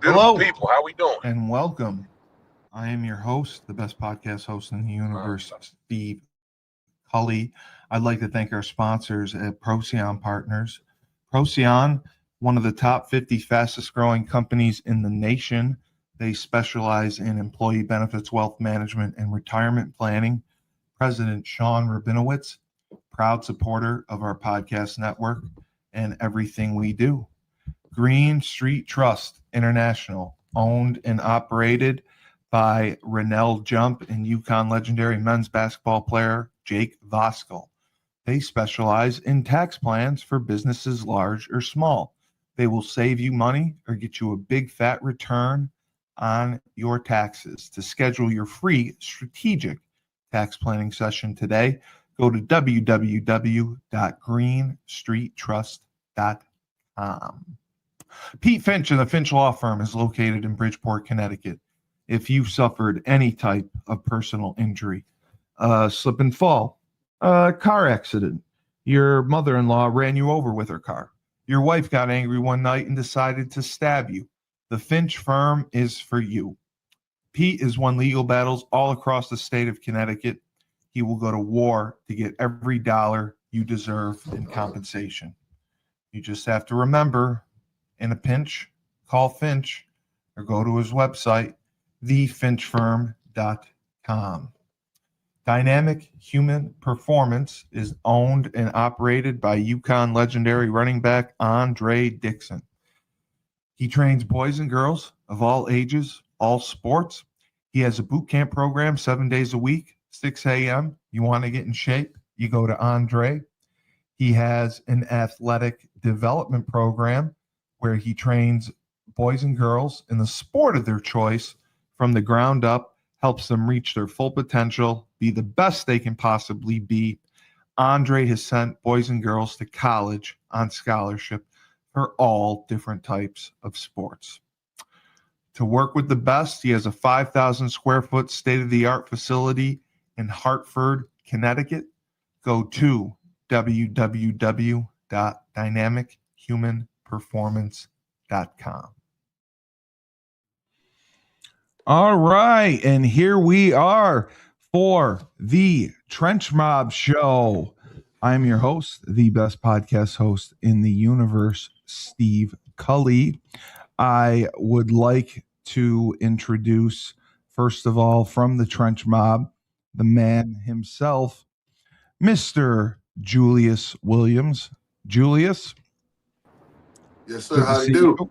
Beautiful Hello people, how we doing? and welcome. I am your host, the best podcast host in the universe, Steve Cully. I'd like to thank our sponsors at Procyon Partners. Procyon, one of the top 50 fastest growing companies in the nation. They specialize in employee benefits, wealth management, and retirement planning. President Sean Rabinowitz, proud supporter of our podcast network and everything we do. Green Street Trust International, owned and operated by Renell Jump and UConn legendary men's basketball player Jake Voskuhl. They specialize in tax plans for businesses large or small. They will save you money or get you a big fat return on your taxes. To schedule your free strategic tax planning session today, go to www.greenstreettrust.com. Pete Finch and the Finch Law Firm is located in Bridgeport, Connecticut. If you've suffered any type of personal injury, slip and fall, car accident, your mother-in-law ran you over with her car, your wife got angry one night and decided to stab you, the Finch Firm is for you. Pete has won legal battles all across the state of Connecticut. He will go to war to get every dollar you deserve in compensation. You just have to remember, in a pinch, call Finch or go to his website, thefinchfirm.com. Dynamic Human Performance is owned and operated by UConn legendary running back Andre Dixon. He trains boys and girls of all ages, all sports. He has a boot camp program 7 days a week, 6 a.m. You want to get in shape, you go to Andre. He has an athletic development program where he trains boys and girls in the sport of their choice from the ground up, helps them reach their full potential, be the best they can possibly be. Andre has sent boys and girls to college on scholarship for all different types of sports. To work with the best, he has a 5,000 square foot state-of-the-art facility in Hartford, Connecticut. Go to www.dynamichumanperformance.com. All right, and here we are for the Trench Mob Show. I'm your host, the best podcast host in the universe, Steve Cully. I would like to introduce, first of all, from the Trench Mob, the man himself, Mr. Julius Williams. Julius? Yes, sir. How do you do?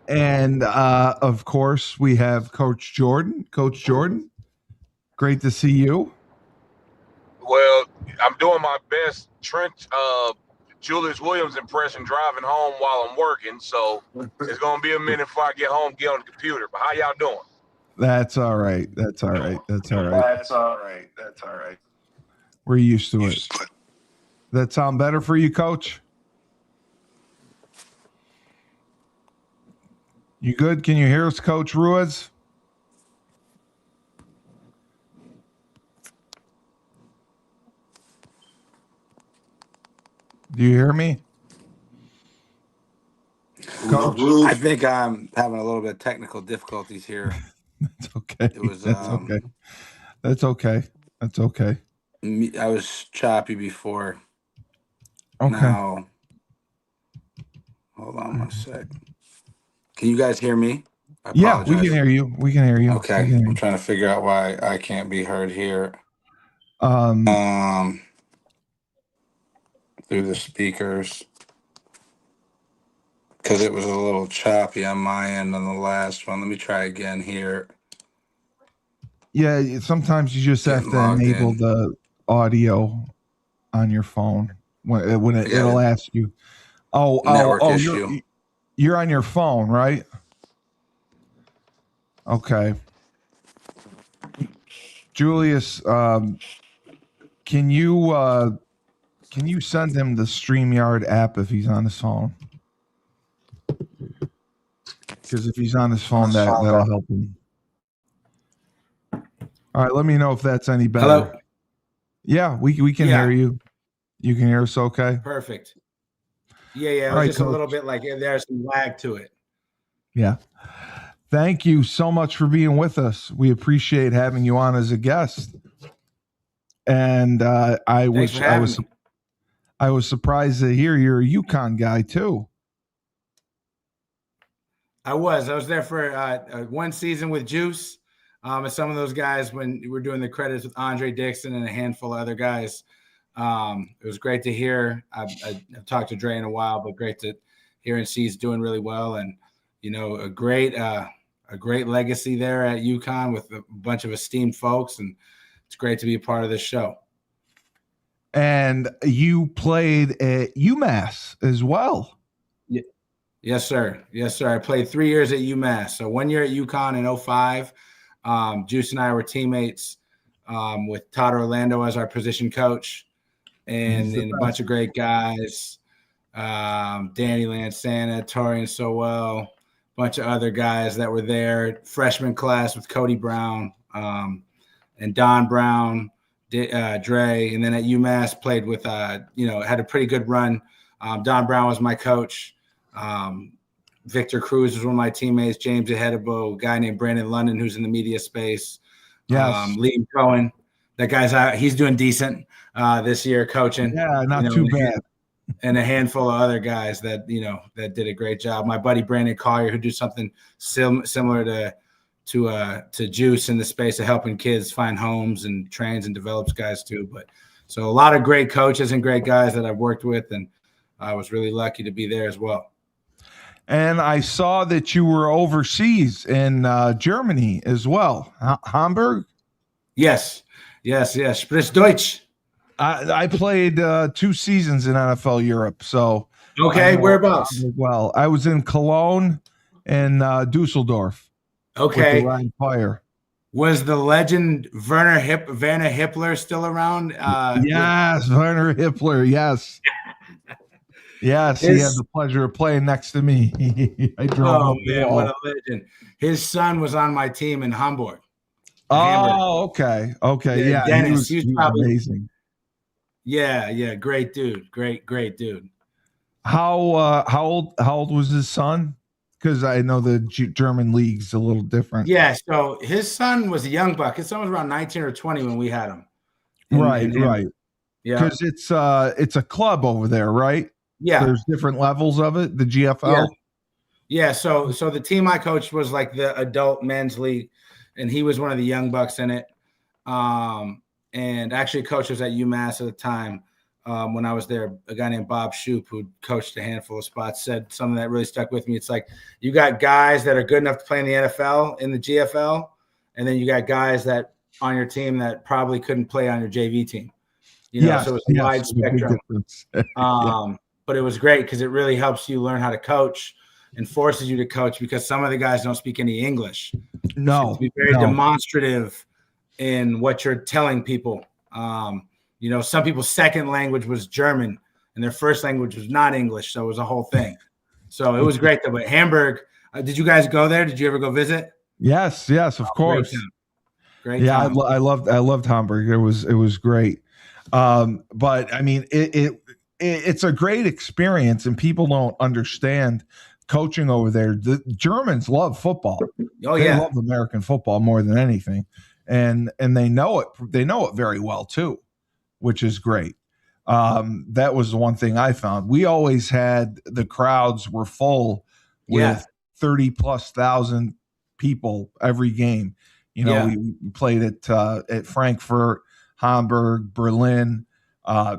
And, of course, we have Coach Jordan. Coach Jordan, great to see you. Well, I'm doing my best Julius Williams impression driving home while I'm working, so it's going to be a minute before I get home, get on the computer. But how y'all doing? That's all right. We're used to it. That sound better for you, Coach? You good? Can you hear us, Coach Ruiz? Do you hear me? Coach? I think I'm having a little bit of technical difficulties here. That's okay. It was, okay. That's okay. I was choppy before. Okay. Now, hold on one sec. Can you guys hear me? Yeah, we can hear you. Okay. I'm trying to figure out why I can't be heard here. Through the speakers. Because it was a little choppy on my end on the last one. Let me try again here. Yeah, sometimes you just have to enable the audio on your phone when it'll ask you. Network issue. You're on your phone, right? Okay. Julius, can you send him the StreamYard app if he's on his phone? Because if he's on his phone, that'll help him. All right, let me know if that's any better. Hello? Yeah, we can hear you. You can hear us okay? Perfect. Yeah. It was All right, just Coach. a little bit like there's some lag to it. Yeah. Thank you so much for being with us. We appreciate having you on as a guest. And I Thanks for having me. was surprised to hear you're a UConn guy too. I was there for one season with Juice, and some of those guys when we're doing the credits with Andre Dixon and a handful of other guys. It was great to hear. I've talked to Dre in a while, but great to hear and see he's doing really well, and a great legacy there at UConn with a bunch of esteemed folks, and it's great to be a part of this show. And you played at UMass as well. Yes, sir. Yes, sir. I played 3 years at UMass. So 1 year at UConn in 2005. Juice and I were teammates with Todd Orlando as our position coach, and a bunch of great guys. Danny Lansana, Torian Sowell, a bunch of other guys that were there. Freshman class with Cody Brown and Don Brown, Dre. And then at UMass played with, had a pretty good run. Don Brown was my coach. Victor Cruz was one of my teammates. James Ahedibo, a guy named Brandon London, who's in the media space. Yes. Liam Cohen, that guy's out. He's doing decent this year coaching. Yeah, not too bad. And a handful of other guys that did a great job. My buddy Brandon Collier, who do something similar to Juice in the space of helping kids find homes and trains and develops guys too. But so a lot of great coaches and great guys that I've worked with, and I was really lucky to be there as well. And I saw that you were overseas in Germany as well. Hamburg? Yes. Sprich Deutsch. I played 2 seasons in NFL Europe. So okay, whereabouts? Well, I was in Cologne and Dusseldorf. Okay. With the Fire. Was the legend Werner Hippler still around? Yes, Werner Hippler. Yes. Yes, he had the pleasure of playing next to me. I drove. Oh man, what a legend! His son was on my team in Hamburg. Oh, okay. Yeah, Dennis. He was probably amazing. Yeah, great dude. Great dude. How old was his son? Because I know the German league's a little different. Yeah, so his son was a young buck. His son was around 19 or 20 when we had him. Right. Yeah, because it's a club over there, right? Yeah, there's different levels of it. The GFL. Yeah. So the team I coached was like the adult men's league, and he was one of the young bucks in it. And actually, coach was at UMass at the time when I was there. A guy named Bob Shoup, who coached a handful of spots, said something that really stuck with me. It's like you got guys that are good enough to play in the NFL, in the GFL, and then you got guys that on your team that probably couldn't play on your JV team. So it's a wide spectrum. But it was great because it really helps you learn how to coach and forces you to coach because some of the guys don't speak any English. No. So to be very demonstrative in what you're telling people. Some people's second language was German and their first language was not English. So it was a whole thing. So it was great though. But Hamburg, did you guys go there? Did you ever go visit? Yes, of course. Great yeah, time. I loved Hamburg. It was great. But I mean, it's a great experience, and people don't understand coaching over there. The Germans love football. They love American football more than anything, and they know it. They know it very well too, which is great. That was the one thing I found. We always had the crowds were full with 30,000+ people every game. We played at Frankfurt, Hamburg, Berlin.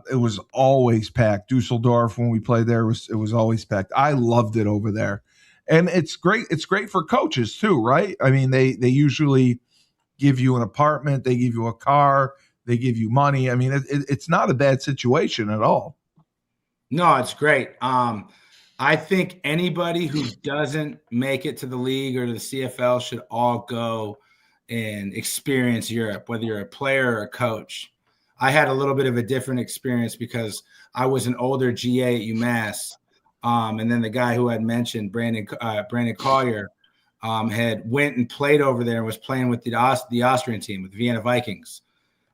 It was always packed. Dusseldorf, when we played there, it was always packed. I loved it over there, and it's great. It's great for coaches too, right? I mean, they usually give you an apartment, they give you a car, they give you money. I mean, it's not a bad situation at all. No, it's great. I think anybody who doesn't make it to the league or to the CFL should all go and experience Europe, whether you're a player or a coach. I had a little bit of a different experience because I was an older GA at UMass. And then the guy who had mentioned, Brandon Collier, had went and played over there and was playing with the Austrian team, with Vienna Vikings.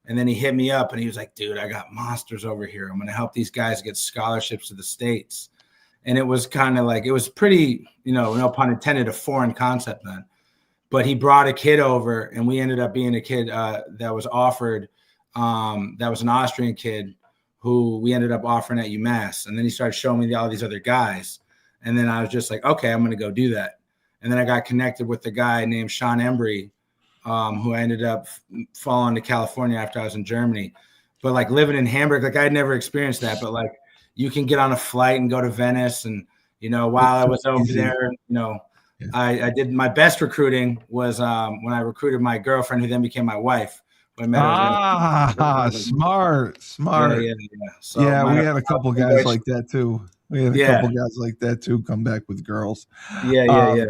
And then he hit me up and he was like, dude, I got monsters over here. I'm going to help these guys get scholarships to the States. And it was kind of like, it was pretty, no pun intended, a foreign concept then. But he brought a kid over, and we ended up being a kid that was offered. That was an Austrian kid who we ended up offering at UMass. And then he started showing me all these other guys. And then I was just like, okay, I'm going to go do that. And then I got connected with a guy named Sean Embry, who I ended up falling to California after I was in Germany. But like living in Hamburg, like I'd never experienced that. But like you can get on a flight and go to Venice. And, while I was over there, I did my best recruiting was when I recruited my girlfriend, who then became my wife. Smart. Yeah. So yeah, we had a couple guys like that too. Come back with girls. Yeah.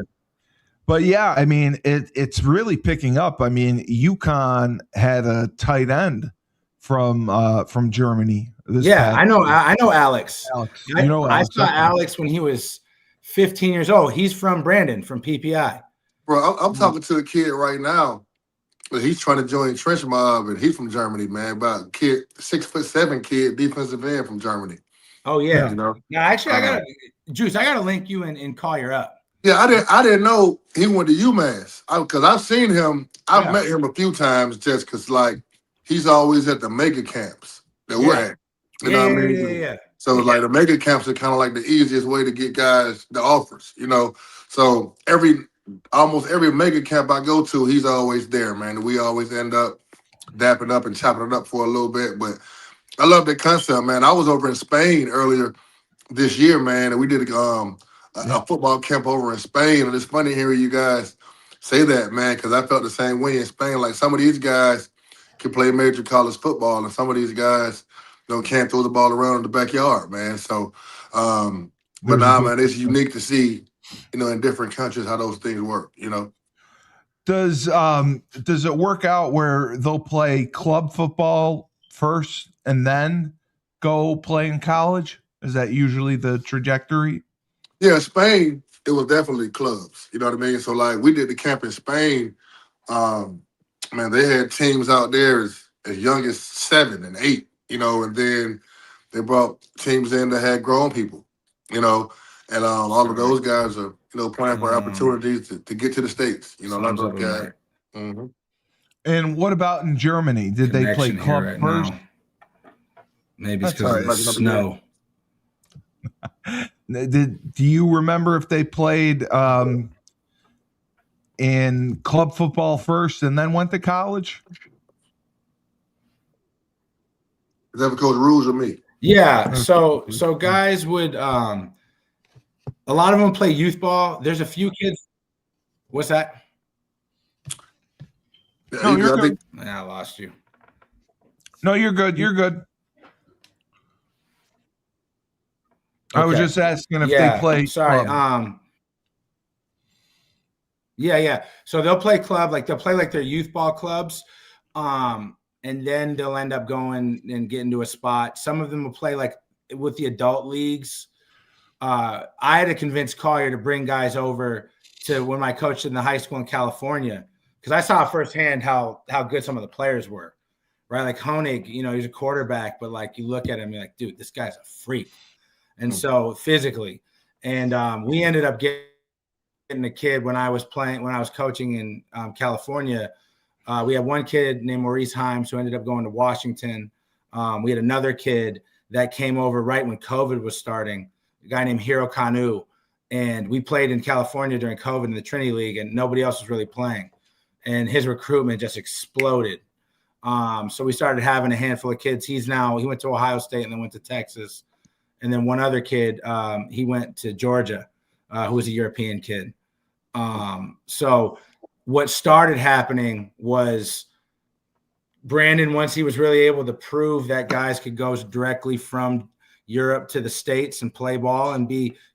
But yeah, I mean, it's really picking up. I mean, UConn had a tight end from Germany. I know Alex. I saw Alex. Alex when he was 15 years old. He's from Brandon, from PPI. Bro, I'm talking to a kid right now. He's trying to join Trench Mob, and he's from Germany, man. About a kid, 6'7" kid, defensive end from Germany. Oh yeah. Now, actually, I gotta link you and call you up. Yeah, I didn't know he went to UMass because I've seen him. I've met him a few times just because like he's always at the mega camps that we're at. You know what I mean? Yeah. So like the mega camps are kind of like the easiest way to get guys the offers. So almost every mega camp I go to, he's always there, man. We always end up dapping up and chopping it up for a little bit. But I love that concept, man. I was over in Spain earlier this year, man, and we did a football camp over in Spain. And it's funny hearing you guys say that, man, because I felt the same way in Spain. Like some of these guys can play major college football, and some of these guys can't throw the ball around in the backyard, man. So, but man, it's unique to see, in different countries how those things work. Does it work out where they'll play club football first and then go play in college? Is that usually the trajectory? Yeah, Spain, it was definitely clubs. You know what I mean? So like we did the camp in Spain. Man, they had teams out there as young as 7 and 8. And then they brought teams in that had grown people. And all of those guys are, playing for opportunities to get to the States. Like those guys. Mm-hmm. And what about in Germany? Did they play club first? Now. Maybe it's because of the snow. Do you remember if they played in club football first and then went to college? Is that for Coach Rouzier or me? Yeah. So guys would a lot of them play youth ball. There's a few kids. What's that? No, you're good. I lost you. No, you're good. You're good. I was just asking if they play. Sorry. Yeah. So they'll play club, like they'll play like their youth ball clubs. And then they'll end up going and get into a spot. Some of them will play like with the adult leagues. I had to convince Collier to bring guys over to when I coached in the high school in California, because I saw firsthand how good some of the players were, right? Like Honig, he's a quarterback, but like you look at him, you're like, dude, this guy's a freak. And so physically, and we ended up getting a kid when I was coaching in California. We had one kid named Maurice Himes who ended up going to Washington. We had another kid that came over right when COVID was starting, a guy named Hiro Kanu. And we played in California during COVID in the Trinity League, and nobody else was really playing. And his recruitment just exploded. So we started having a handful of kids. He went to Ohio State and then went to Texas. And then one other kid, he went to Georgia, who was a European kid. So what started happening was Brandon, once he was really able to prove that guys could go directly from Europe to the States and play ball and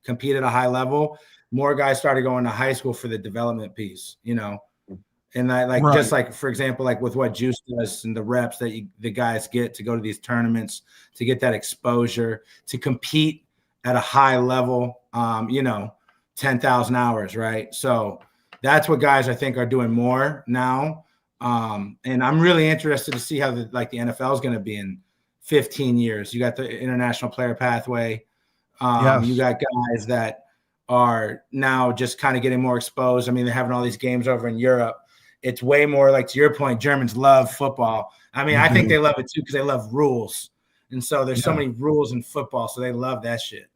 compete at a high level, more guys started going to high school for the development piece, And just like, for example, like with what Juice does and the reps that the guys get to go to these tournaments, to get that exposure, to compete at a high level, 10,000 hours, right? So that's what guys I think are doing more now. And I'm really interested to see how the NFL is going to be in 15 years. You got the international player pathway. Yes. You got guys that are now just kind of getting more exposed. I mean, they're having all these games over in Europe. It's way more like, to your point, Germans love football. I mean, I think they love it too because they love rules. And so there's so many rules in football, so they love that shit.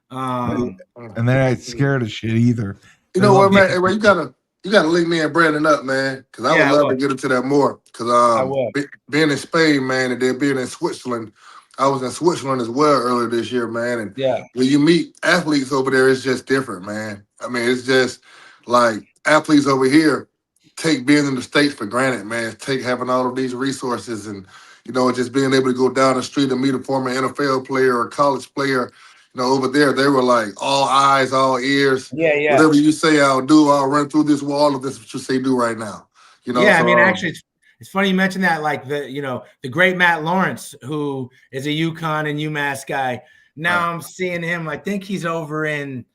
And they're not scared of shit either. You know what, man? Hey, you gotta link me and Brandon up, man, because I would love to get into that more. Because being in Spain, man, and then being in Switzerland, I was in Switzerland as well earlier this year, man. And when you meet athletes over there, it's just different, man. I mean, it's just like athletes over here take being in the States for granted, man. Take having all of these resources and, you know, just being able to go down the street and meet a former NFL player or college player. You know, over there, they were like all eyes, all ears. Yeah. Whatever you say, I'll do. I'll run through this wall if this is what you say do right now. You know. Yeah, so, I mean, actually, it's funny you mentioned that. Like the great Matt Lawrence, who is a UConn and UMass guy. Now I'm seeing him. I think he's over in,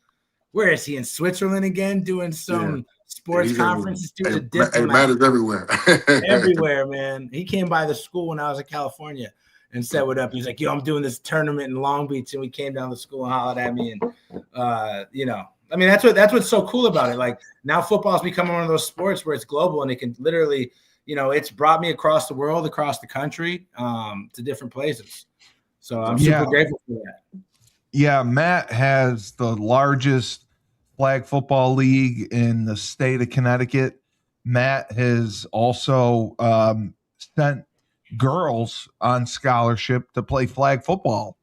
where is he, in Switzerland again, doing some sports conferences. Dude's a diplomat. Matt is everywhere. Everywhere, man. He came by the school when I was in California and said what up. He's like, yo, I'm doing this tournament in Long Beach, and we came down to school and hollered at me. And you know, I mean, that's what's so cool about it. Like, now football's becoming one of those sports where it's global and it can literally, you know, it's brought me across the world, across the country, to different places. So I'm super grateful for that. Yeah, Matt has the largest flag football league in the state of Connecticut. Matt has also sent girls on scholarship to play flag football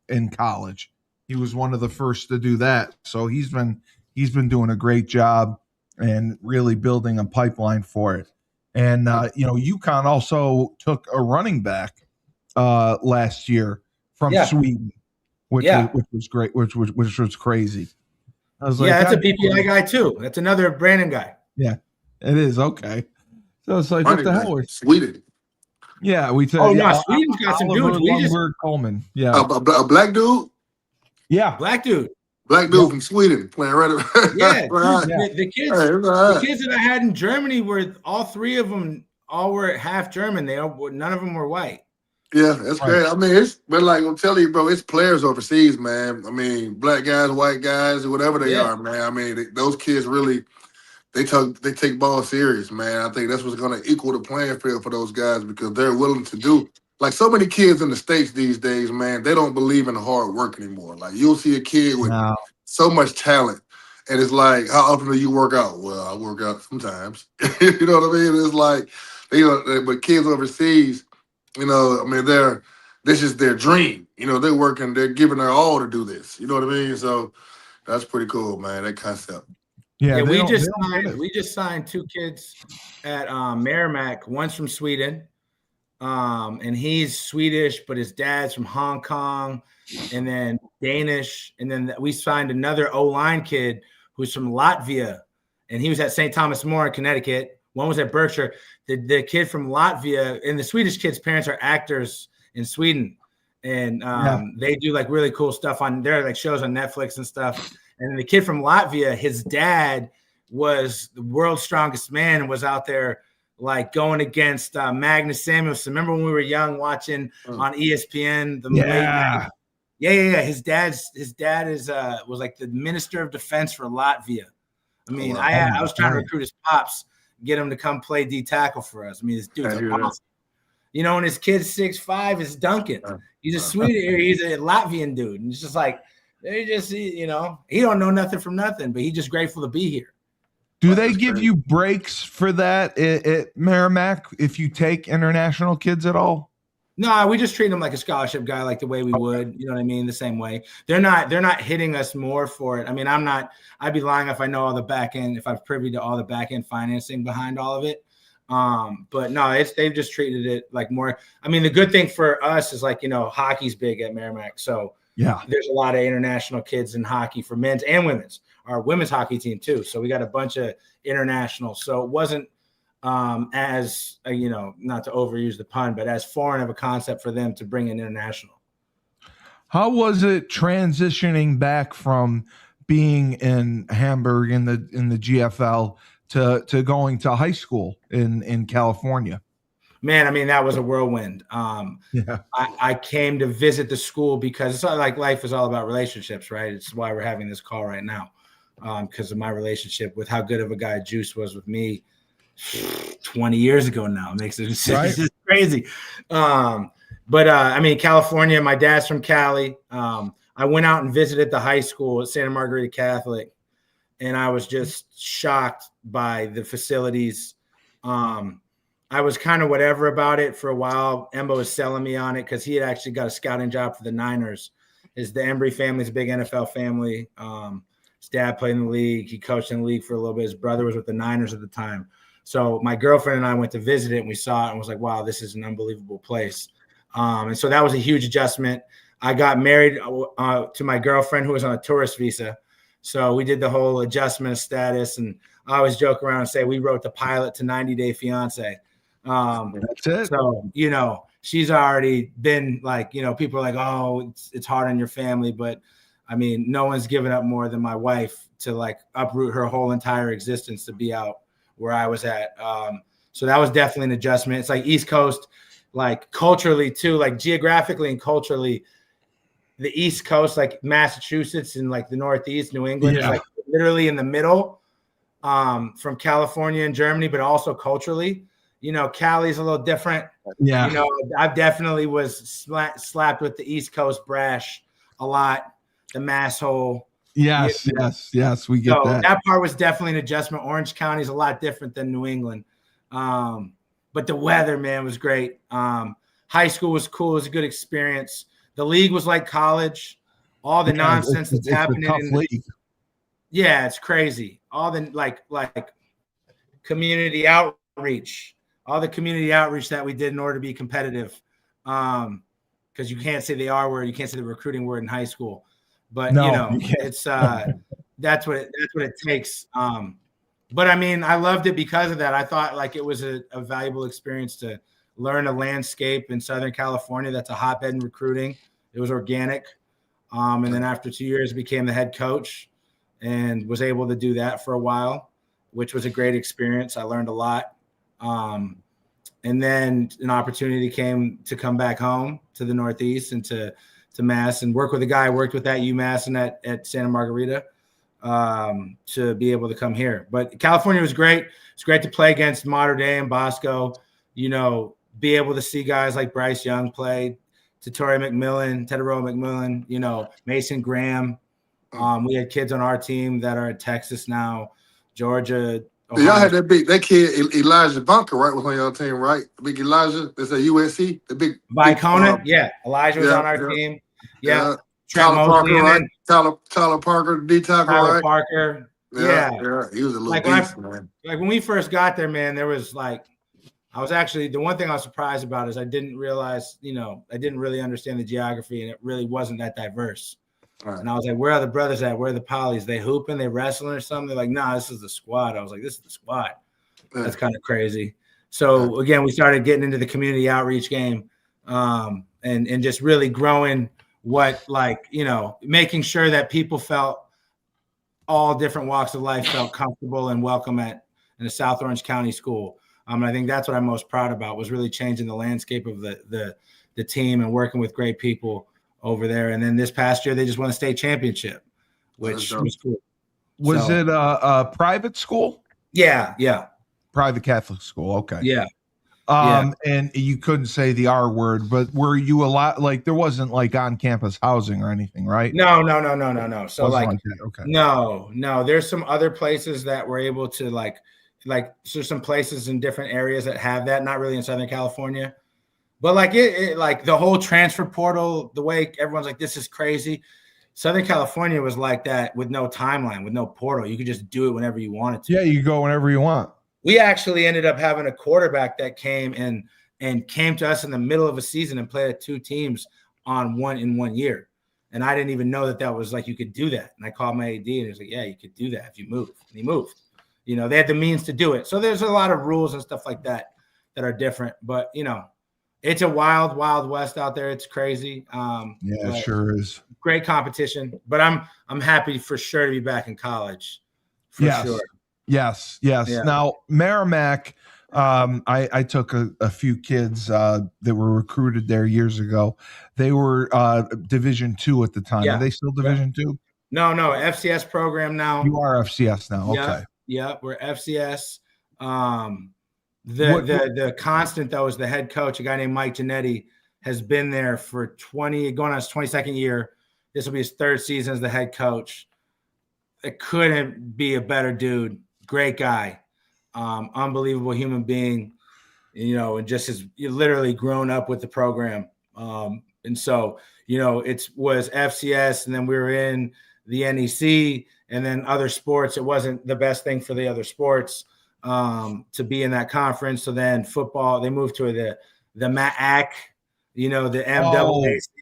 in college. He was one of the first to do that. So he's been doing a great job and really building a pipeline for it. And you know, UConn also took a running back last year from Sweden, which was great, which was crazy. I was like, that's a BPI guy too. That's another Brandon guy. Yeah, it is. Okay. So it's like, what the hell? Sweden. Yeah, we said. Oh no, Sweden's got some dudes. Lundberg Coleman. Yeah, a black dude. Yeah, black dude. Black dude from Sweden playing right. The kids that I had in Germany were all three of them. All were half German. None of them were white. Yeah, that's great. I mean, but like I'm telling you, bro, it's players overseas, man. I mean, black guys, white guys, whatever they are, man. I mean, those kids really. They take ball serious, man. I think that's what's going to equal the playing field for those guys because they're willing to do. Like so many kids in the States these days, man, they don't believe in hard work anymore. Like you'll see a kid with so much talent, and it's like, how often do you work out? Well, I work out sometimes. You know what I mean? It's like, but kids overseas, you know, I mean, this is their dream. You know, they're working, they're giving their all to do this. You know what I mean? So that's pretty cool, man. That concept. Yeah, we just signed two kids at Merrimack. One's from Sweden, and he's Swedish, but his dad's from Hong Kong, and then Danish. And then we signed another O-line kid who's from Latvia, and he was at St. Thomas More in Connecticut. One was at Berkshire. The kid from Latvia, and the Swedish kid's parents are actors in Sweden, and they do like really cool stuff on their like shows on Netflix and stuff. And the kid from Latvia, his dad was the world's strongest man and was out there like going against Magnus Samuelson. Remember when we were young watching on ESPN? His dad was like the Minister of Defense for Latvia. I mean, I was trying to recruit his pops, get him to come play D tackle for us. I mean, this dude's awesome. You know, and his kid's 6'5" is Duncan. He's a he's a Latvian dude. And it's just like, they just, you know, he don't know nothing from nothing, but he's just grateful to be here. Do they give you breaks for that at Merrimack if you take international kids at all? No, we just treat them like a scholarship guy, like the way we would, you know what I mean? The same way. They're not hitting us more for it. I mean, I'd be lying if I know all the back end, if I'm privy to all the back end financing behind all of it. But no, they've just treated it like more. I mean, the good thing for us is like, you know, hockey's big at Merrimack. So yeah, there's a lot of international kids in hockey for men's and women's. Our women's hockey team too. So we got a bunch of international. So it wasn't as you know, not to overuse the pun, but as foreign of a concept for them to bring in international. How was it transitioning back from being in Hamburg in the GFL to going to high school in California? Man, I mean, that was a whirlwind. Yeah. I came to visit the school because it's not like life is all about relationships, right? It's why we're having this call right now, because of my relationship with how good of a guy Juice was with me 20 years ago now. It makes it just, Right. it's just crazy. But I mean, California, my dad's from Cali. I went out and visited the high school at Santa Margarita Catholic, and I was just shocked by the facilities. I was kind of whatever about it for a while. Embo was selling me on it because he had actually got a scouting job for the Niners. The Embry family's a big NFL family. His dad played in the league. He coached in the league for a little bit. His brother was with the Niners at the time. So my girlfriend and I went to visit it, and we saw it and was like, wow, this is an unbelievable place. And so that was a huge adjustment. I got married to my girlfriend who was on a tourist visa. So we did the whole adjustment of status. And I always joke around and say we wrote the pilot to 90 Day Fiance. That's it. So, you know, she's already been like, you know, people are like, oh, it's hard on your family. But I mean, no one's given up more than my wife to like uproot her whole entire existence to be out where I was at. So that was definitely an adjustment. It's like East Coast, like culturally too, like geographically and culturally, the East Coast, like Massachusetts and like the Northeast, New England is like literally in the middle from California and Germany, but also culturally. You know, Cali's a little different. Yeah. You know, I definitely was slapped with the East Coast brash a lot, the mass hole. Yes, yes, we get So that. that part was definitely an adjustment. Orange County is a lot different than New England. But the weather, man, was great. High school was cool. It was a good experience. The league was like college. All the nonsense that's happening. A tough league. Yeah, it's crazy. All the like community outreach. All the community outreach that we did in order to be competitive, because you can't say the R word, you can't say the recruiting word in high school, but No, you know, you can't. it's that's what it takes. But I mean, I loved it because of that. I thought like it was a valuable experience to learn a landscape in Southern California that's a hotbed in recruiting. It was organic, and then after 2 years, became the head coach and was able to do that for a while, which was a great experience. I learned a lot. And then an opportunity came to come back home to the Northeast and to Mass and work with a guy I worked with at UMass and at Santa Margarita to be able to come here. But California was great. It's great to play against Mater Dei and Bosco, you know, be able to see guys like Bryce Young play, Tatori McMillan, Tedero McMillan, you know, Mason Graham. We had kids on our team that are at Texas now, Georgia. Ohio. Y'all had that kid Elijah Bunker, right? Was on your team, right? Big Elijah. That's at USC. The big Vicona. Yeah, Elijah was on our team. Yeah. Tyler Parker, right? Tyler Parker, D tackle, right? Tyler Parker. Yeah. He was a little like beast, man. Like when we first got there, man, there was like, I was actually, the one thing I was surprised about is I didn't realize, you know, I didn't really understand the geography and it really wasn't that diverse. Right. And I was like, where are the brothers at? Where are the polys? They hooping? They wrestling or something? They're like, nah, this is the squad. I was like, this is the squad. That's kind of crazy. So again, we started getting into the community outreach game and just really growing what, like, you know, making sure that people felt all different walks of life felt comfortable and welcome in a South Orange County school. And I think that's what I'm most proud about was really changing the landscape of the team and working with great people over there. And then this past year, they just won a state championship, which was cool. Was it a private school? Yeah. Private Catholic school. Okay. Yeah. And you couldn't say the R word, but were you a lot like there wasn't like on campus housing or anything, right? No. So like okay. No. There's some other places that were able to like there's some places in different areas that have that, not really in Southern California. But like it like the whole transfer portal, the way everyone's like, this is crazy. Southern California was like that with no timeline, with no portal. You could just do it whenever you wanted to. Yeah, you go whenever you want. We actually ended up having a quarterback that came and came to us in the middle of a season and played at two teams in 1 year. And I didn't even know that was like you could do that. And I called my AD and he was like, yeah, you could do that if you move. And he moved. You know, they had the means to do it. So there's a lot of rules and stuff like that are different. But, you know, it's a wild, wild west out there. It's crazy. Yeah, it sure is. Great competition. But I'm happy for sure to be back in college. For sure. Yes. Yeah. Now, Merrimack, I took a few kids that were recruited there years ago. They were Division II at the time. Yeah. Are they still Division II? No, FCS program now. You are FCS now. Okay. Yeah, we're FCS. What- The constant though is the head coach, a guy named Mike Giannetti, has been there for going on his 22nd year. This will be his 3rd season as the head coach. It couldn't be a better dude. Great guy. Unbelievable human being, and just has literally grown up with the program. And so, it was FCS, and then we were in the NEC, and then other sports. It wasn't the best thing for the other sports to be in that conference. So then football, they moved to the MAAC, the MAAC.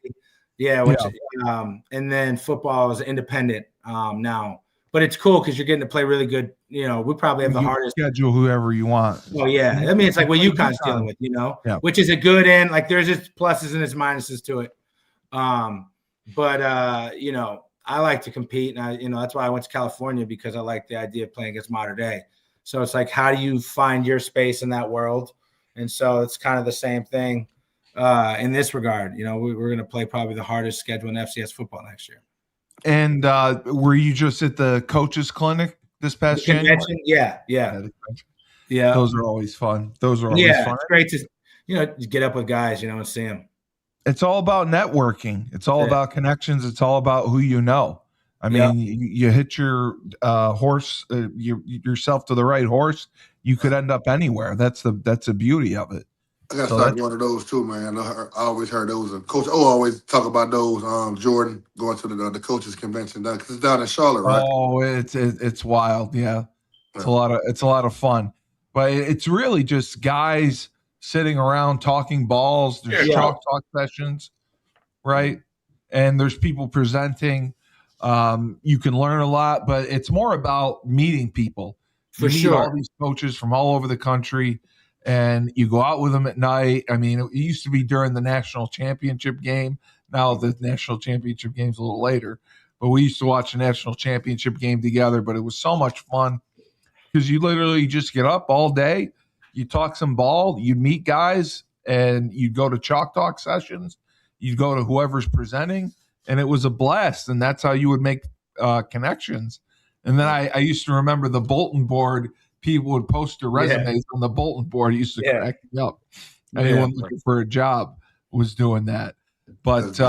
And then football is independent now. But it's cool because you're getting to play really good. We probably have the hardest schedule whoever you want. Oh yeah, I mean it's like what UConn's dealing with, which is a good end. Like there's its pluses and its minuses to it. But I like to compete, and that's why I went to California, because I like the idea of playing against modern day. So it's like, how do you find your space in that world? And so it's kind of the same thing in this regard. We're going to play probably the hardest schedule in FCS football next year. And were you just at the coaches clinic this past January? Yeah. Those are always fun. Fun. It's great to get up with guys, and see them. It's all about networking. It's all about connections. It's all about who you know. I mean, you hit your horse, yourself to the right horse, you could end up anywhere. That's the beauty of it. I got to start one of those too, man. I always heard those. Coach O always talk about those. Jordan going to the coaches convention because it's down in Charlotte, right? Oh, it's wild. Yeah, it's a lot of fun. But it's really just guys sitting around talking balls. There's talk sessions, right? And there's people presenting. You can learn a lot, but it's more about meeting people. You meet all these coaches from all over the country. And you go out with them at night. I mean, it used to be during the national championship game. Now the national championship game's a little later. But we used to watch the national championship game together. But it was so much fun because you literally just get up all day. You talk some ball. You'd meet guys. And you'd go to chalk talk sessions. You'd go to whoever's presenting. And it was a blast. And that's how you would make connections. And then I used to remember the bulletin board. People would post their resumes on the bulletin board. It used to crack me up. Anyone looking for a job was doing that. But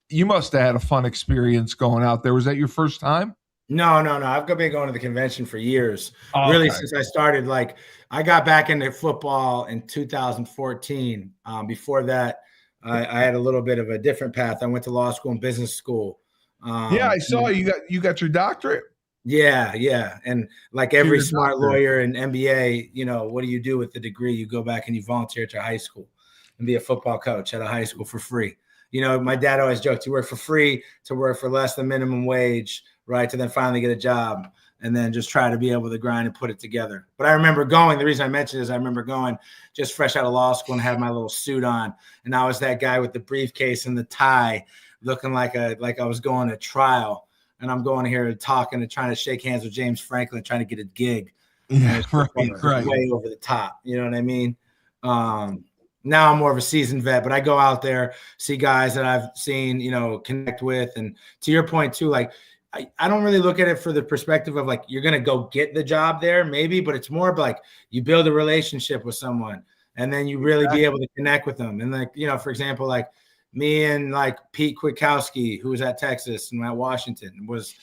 you must have had a fun experience going out there. Was that your first time? No. I've been going to the convention for years. Really, since I started. Like, I got back into football in 2014. Before that, I had a little bit of a different path. I went to law school and business school. I saw you got your doctorate. Yeah. And like every smart lawyer and MBA, what do you do with the degree? You go back and you volunteer to high school and be a football coach at a high school for free. My dad always joked, you work for free to work for less than minimum wage, right? To then finally get a job and then just try to be able to grind and put it together. But I remember going, the reason I mentioned is I remember going just fresh out of law school and had my little suit on. And I was that guy with the briefcase and the tie looking like I was going to trial. And I'm going here talking and trying to shake hands with James Franklin, trying to get a gig. Yeah, right. Way over the top. You know what I mean? Now I'm more of a seasoned vet, but I go out there, see guys that I've seen, connect with. And to your point too, like, I don't really look at it for the perspective of like, you're going to go get the job there maybe, but it's more of like you build a relationship with someone and then you really be able to connect with them. And like, for example, like, me and like Pete Kwiatkowski, who was at Texas and at Washington, was,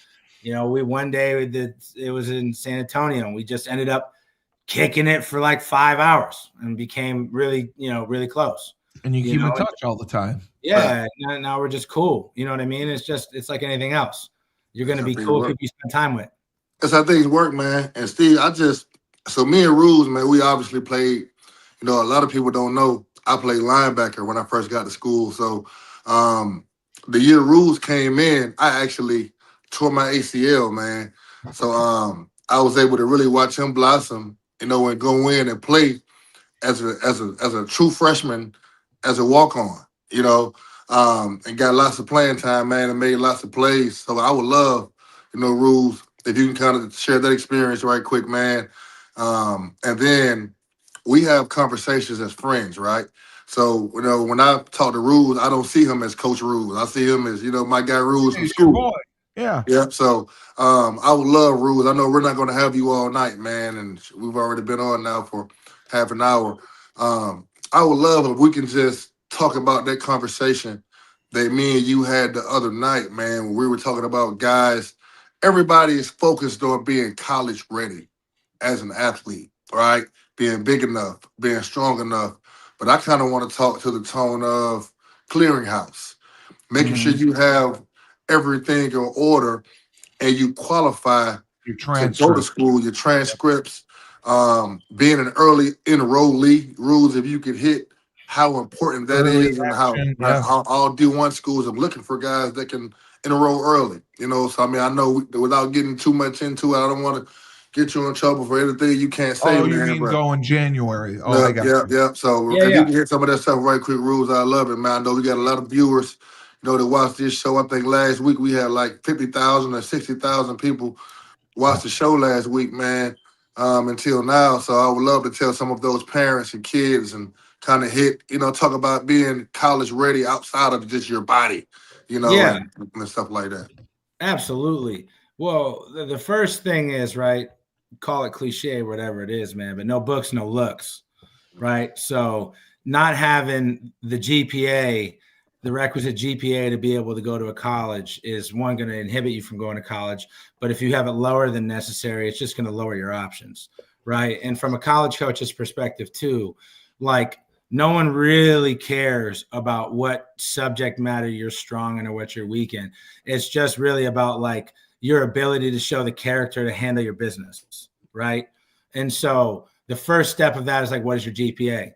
we one day it was in San Antonio, and we just ended up kicking it for like 5 hours and became really, really close. And you keep in touch all the time. Yeah. Now we're just cool. You know what I mean? It's like anything else. You're going to be cool people you spend time with. That's how things work, man. And Steve, so me and Ruse, man, we obviously played, a lot of people don't know. I played linebacker when I first got to school. So the year Ruse came in, I actually tore my ACL, man. So I was able to really watch him blossom, and go in and play as a true freshman, as a walk-on, and got lots of playing time, man, and made lots of plays. So I would love, Ruse, if you can kind of share that experience right quick, man. And then we have conversations as friends, right? So, when I talk to Rules, I don't see him as Coach Rules. I see him as, my guy Rules from He's your school. boy. Yeah. Yeah. So I would love Rules. I know we're not going to have you all night, man, and we've already been on now for half an hour. I would love if we can just talk about that conversation that me and you had the other night, man, when we were talking about guys. Everybody is focused on being college ready as an athlete, right? Being big enough, being strong enough. But I kind of want to talk to the tone of clearinghouse, making sure you have everything in order and you qualify Your to go to transcript. school, your transcripts, being an early enrollee. Rules, if you could hit how important that Early is, and action. Yeah. how all D1 schools are looking for guys that can enroll early. So I mean, I know without getting too much into it, I don't want to get you in trouble for anything you can't say, Oh, man. you mean But go in January? Oh, I got yeah, you. yeah. So Yeah, if yeah. you can hit some of that stuff right quick, Rules, I love it, man. I know we got a lot of viewers, that watch this show. I think last week we had like 50,000 or 60,000 people watch the show last week, man, until now. So I would love to tell some of those parents and kids and kind of talk about being college ready outside of just your body, Yeah. and stuff like that. Absolutely. Well, the first thing is, right, call it cliche, whatever it is, man, but no books, no looks, right? So not having the GPA, the requisite GPA to be able to go to a college is one going to inhibit you from going to college. But if you have it lower than necessary, it's just going to lower your options, right? And from a college coach's perspective too, like no one really cares about what subject matter you're strong in or what you're weak in. It's just really about like your ability to show the character to handle your business, right? And so the first step of that is like, what is your GPA?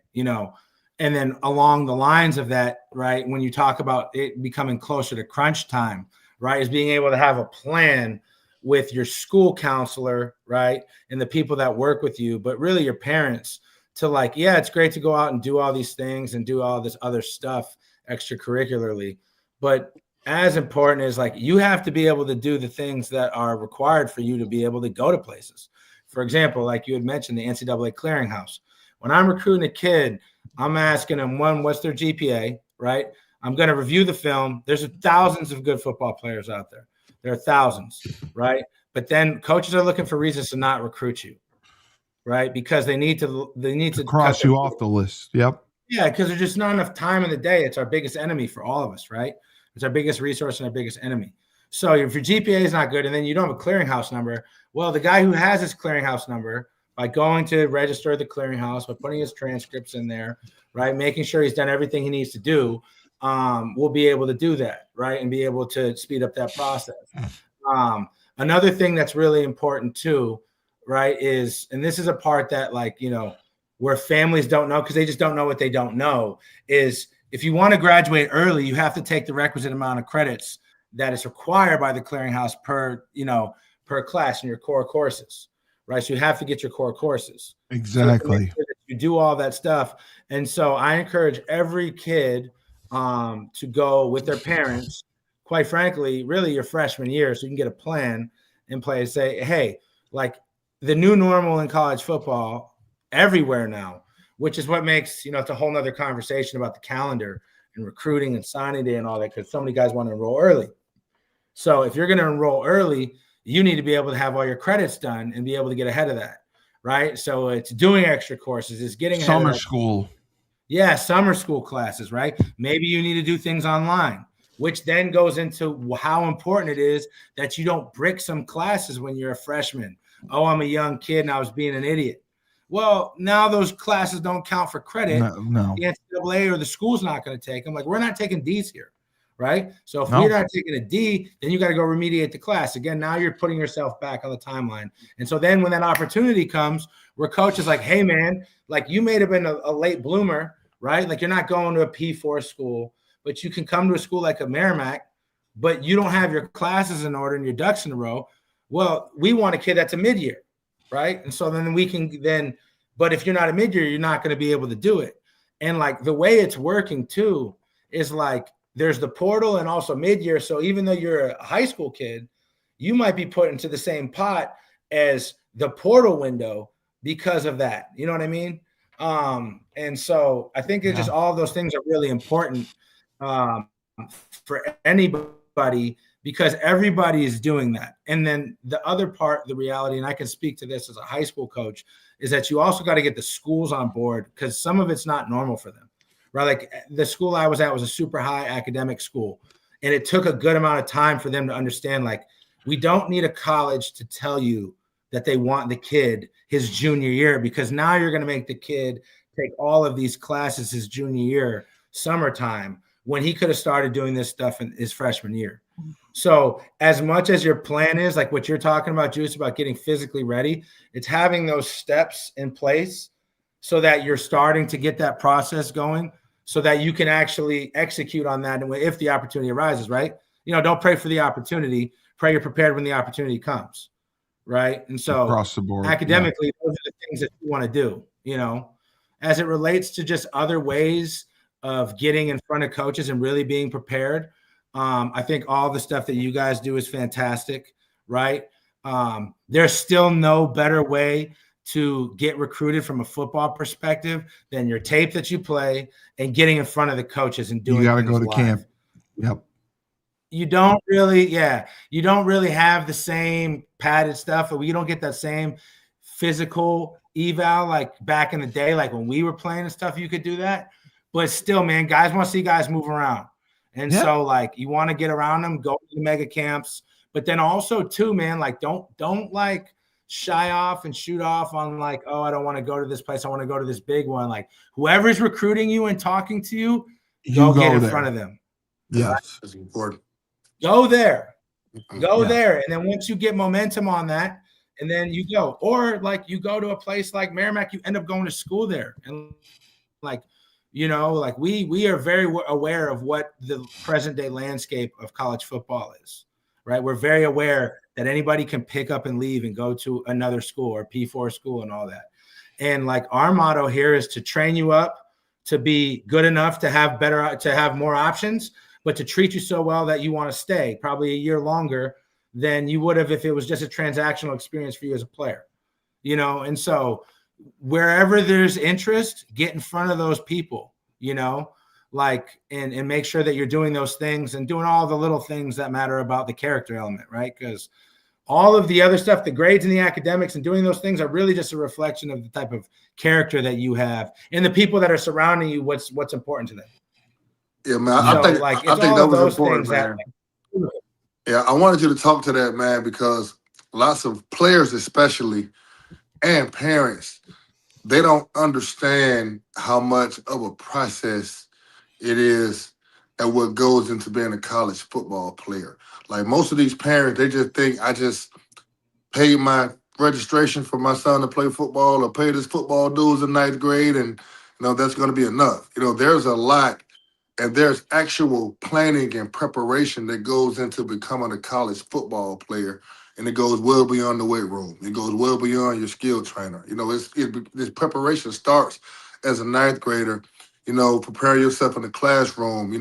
And then along the lines of that, right, when you talk about it becoming closer to crunch time, right, is being able to have a plan with your school counselor, right, and the people that work with you, but really your parents to like, yeah, it's great to go out and do all these things and do all this other stuff extracurricularly. But as important is like you have to be able to do the things that are required for you to be able to go to places. For example, like you had mentioned, the NCAA clearinghouse. When I'm recruiting a kid, I'm asking them, one, what's their GPA, right? I'm going to review the film. There's thousands of good football players out there. There are thousands, right? But then coaches are looking for reasons to not recruit you, right? Because they need to cross you off the list. Yep. Yeah, because there's just not enough time in the day. It's our biggest enemy for all of us, right? It's our biggest resource and our biggest enemy. So if your GPA is not good and then you don't have a clearinghouse number, well, the guy who has his clearinghouse number, by going to register the clearinghouse, by putting his transcripts in there, right, making sure he's done everything he needs to do, we'll be able to do that, right, and be able to speed up that process. Another thing that's really important too, right, is, and this is a part that like, where families don't know because they just don't know what they don't know, is if you want to graduate early, you have to take the requisite amount of credits that is required by the clearinghouse per class in your core courses. Right. So you have to get your core courses. Exactly. So make sure that you do all that stuff. And so I encourage every kid to go with their parents, quite frankly, really your freshman year. So you can get a plan in place. Say, hey, like the new normal in college football everywhere now, which is what makes, it's a whole nother conversation about the calendar and recruiting and signing day and all that, because so many guys want to enroll early. So if you're going to enroll early, you need to be able to have all your credits done and be able to get ahead of that, right? So it's doing extra courses, it's getting ahead summer of that. School. Yeah, summer school classes, right? Maybe you need to do things online, which then goes into how important it is that you don't brick some classes when you're a freshman. Oh, I'm a young kid and I was being an idiot. Well, now those classes don't count for credit. No. The NCAA or the school's not going to take them. Like, we're not taking D's here. Right. So if we're not taking a D, then you got to go remediate the class. Again, now you're putting yourself back on the timeline. And so then when that opportunity comes where coach is like, hey, man, like you may have been a late bloomer, right? Like you're not going to a P4 school, but you can come to a school like a Merrimack, but you don't have your classes in order and your ducks in a row. Well, we want a kid that's a mid-year, right? And so then we can but if you're not a mid-year, you're not going to be able to do it. And like the way it's working too is like, there's the portal and also mid-year. So even though you're a high school kid, you might be put into the same pot as the portal window because of that. You know what I mean? And so I think it's just all of those things are really important for anybody, because everybody is doing that. And then the other part, the reality, and I can speak to this as a high school coach, is that you also got to get the schools on board, because some of it's not normal for them, right? Like the school I was at was a super high academic school, and it took a good amount of time for them to understand, like, we don't need a college to tell you that they want the kid his junior year, because now you're going to make the kid take all of these classes his junior year, summertime, when he could have started doing this stuff in his freshman year. So as much as your plan is like what you're talking about, Juice, about getting physically ready, it's having those steps in place so that you're starting to get that process going, so that you can actually execute on that if the opportunity arises, right? Don't pray for the opportunity, pray you're prepared when the opportunity comes, right? And so across the board, academically, those are the things that you want to do, as it relates to just other ways of getting in front of coaches and really being prepared. I think all the stuff that you guys do is fantastic, right? There's still no better way to get recruited from a football perspective than your tape that you play and getting in front of the coaches and doing. You got to go to live. camp. Yep. You don't really have the same padded stuff, or you don't get that same physical eval like back in the day, like when we were playing and stuff. You could do that, but still, man, guys want to see guys move around. And so like you want to get around them, go to the mega camps, but then also too, man, like don't like shy off and shoot off on like, oh, I don't want to go to this place, I want to go to this big one. Like whoever's recruiting you and talking to you, go get in front of them. Yes, it's important. Go there. And then once you get momentum on that, and then you go, or like you go to a place like Merrimack, you end up going to school there. And like, like we are very aware of what the present day landscape of college football is, right? We're very aware that anybody can pick up and leave and go to another school or P4 school and all that. And like our motto here is to train you up to be good enough to have more options, but to treat you so well that you want to stay probably a year longer than you would have if it was just a transactional experience for you as a player, And so wherever there's interest, get in front of those people, like, and make sure that you're doing those things and doing all the little things that matter about the character element, right? Because all of the other stuff, the grades and the academics and doing those things are really just a reflection of the type of character that you have and the people that are surrounding you, what's important to them. Yeah, man. I think that was important, man. Yeah, I wanted you to talk to that, man, because lots of players, especially, and parents, they don't understand how much of a process it is and what goes into being a college football player. Like most of these parents, they just think I just paid my registration for my son to play football or paid his football dues in ninth grade, and that's going to be enough. There's a lot. And there's actual planning and preparation that goes into becoming a college football player, and it goes well beyond the weight room. It goes well beyond your skill trainer. This preparation starts as a ninth grader. Prepare yourself in the classroom.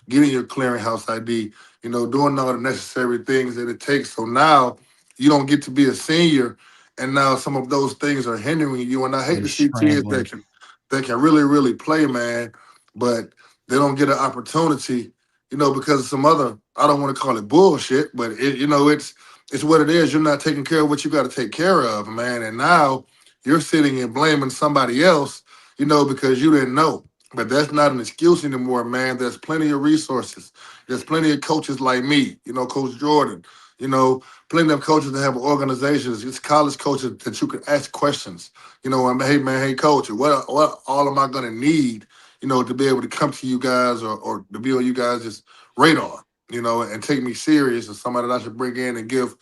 Getting your clearinghouse ID. Doing all the necessary things that it takes. So now you don't get to be a senior, and now some of those things are hindering you. And I hate to see kids that can really, really play, man, but they don't get an opportunity, because of some other, I don't want to call it bullshit, but it's what it is. You're not taking care of what you got to take care of, man. And now you're sitting and blaming somebody else, because you didn't know. But that's not an excuse anymore, man. There's plenty of resources. There's plenty of coaches like me, Coach Jordan, plenty of coaches that have organizations. It's college coaches that you can ask questions. Hey, coach, what all am I going to need, to be able to come to you guys or to be on you guys' radar, and take me serious as somebody that I should bring in and give,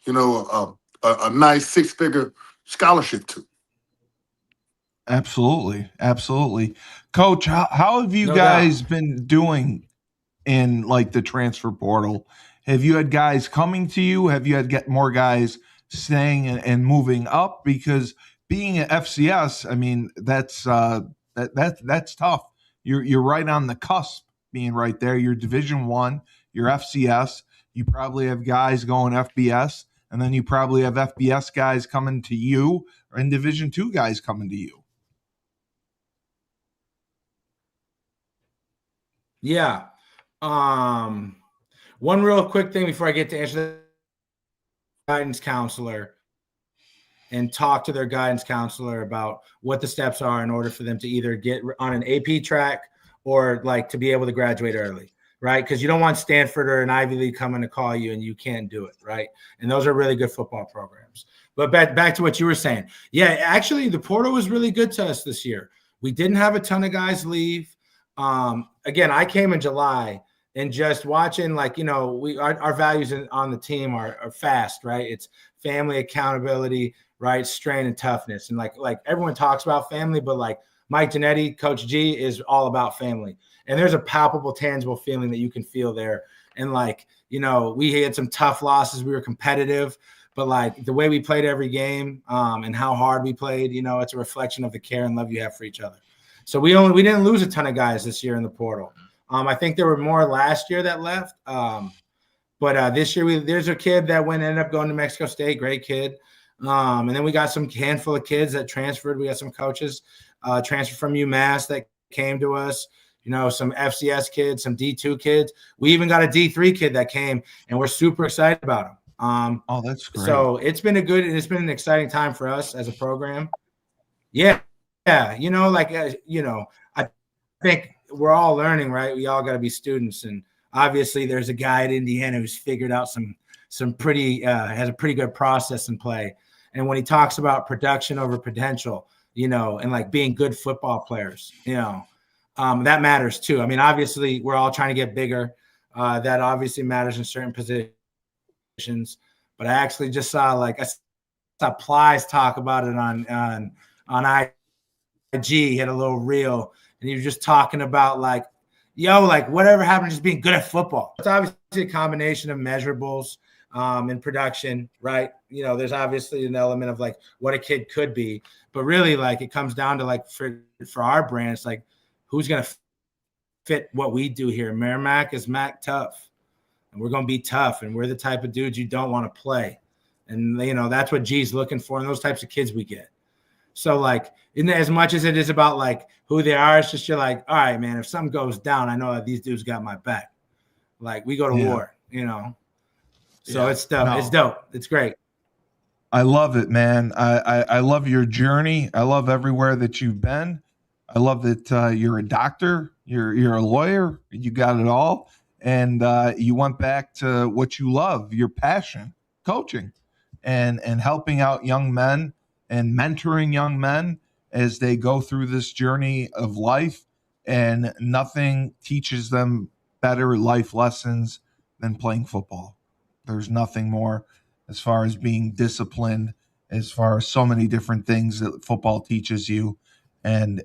a nice six-figure scholarship to. Absolutely. Coach, how have you guys been doing in like the transfer portal? Have you had guys coming to you? Have you had more guys staying and moving up? Because being at FCS, I mean, that's tough. You're right on the cusp, being right there. You're Division I, you're FCS. You probably have guys going FBS, and then you probably have FBS guys coming to you, and Division II guys coming to you. Yeah. One real quick thing before I get to answer the guidance counselor and talk to their guidance counselor about what the steps are in order for them to either get on an AP track or like to be able to graduate early, right? Because you don't want Stanford or an Ivy League coming to call you and you can't do it, right? And those are really good football programs. But back to what you were saying. Yeah, actually, the portal was really good to us this year. We didn't have a ton of guys leave. Again, I came in July. And just watching, like, our values on the team are fast, right? It's family, accountability, right? Strain and toughness. And like everyone talks about family, but like Mike Giannetti, Coach G, is all about family. And there's a palpable, tangible feeling that you can feel there. And like, we had some tough losses. We were competitive, but like the way we played every game and how hard we played, it's a reflection of the care and love you have for each other. So we didn't lose a ton of guys this year in the portal. I think there were more last year that left. But this year there's a kid that ended up going to Mexico State, great kid. And then we got some handful of kids that transferred. We got some coaches transferred from UMass that came to us, some FCS kids, some D2 kids. We even got a D3 kid that came, and we're super excited about him. Oh, that's great. So it's been an exciting time for us as a program. Yeah. I think we're all learning, right? We all got to be students, and obviously there's a guy at Indiana who's figured out some pretty has a pretty good process in play. And when he talks about production over potential, and like being good football players, that matters too. I mean, obviously we're all trying to get bigger. That obviously matters in certain positions. But I actually just saw Plies talk about it on IG. He had a little reel. And he was just talking about whatever happened, just being good at football. It's obviously a combination of measurables and production, right? There's obviously an element of like what a kid could be, but really it comes down to for our brand, it's who's going to fit what we do here. Merrimack is Mac tough, and we're going to be tough, and we're the type of dudes you don't want to play. And, that's what G's looking for, and those types of kids we get. So as much as it is about who they are, it's just you're all right, man, if something goes down, I know that these dudes got my back. We go to war, So it's dope. No. It's dope. It's great. I love it, man. I love your journey. I love everywhere that you've been. I love that you're a doctor. You're a lawyer. You got it all. And you went back to what you love, your passion, coaching and helping out young men and mentoring young men as they go through this journey of life. And nothing teaches them better life lessons than playing football. There's nothing more as far as being disciplined, as far as so many different things that football teaches you. And,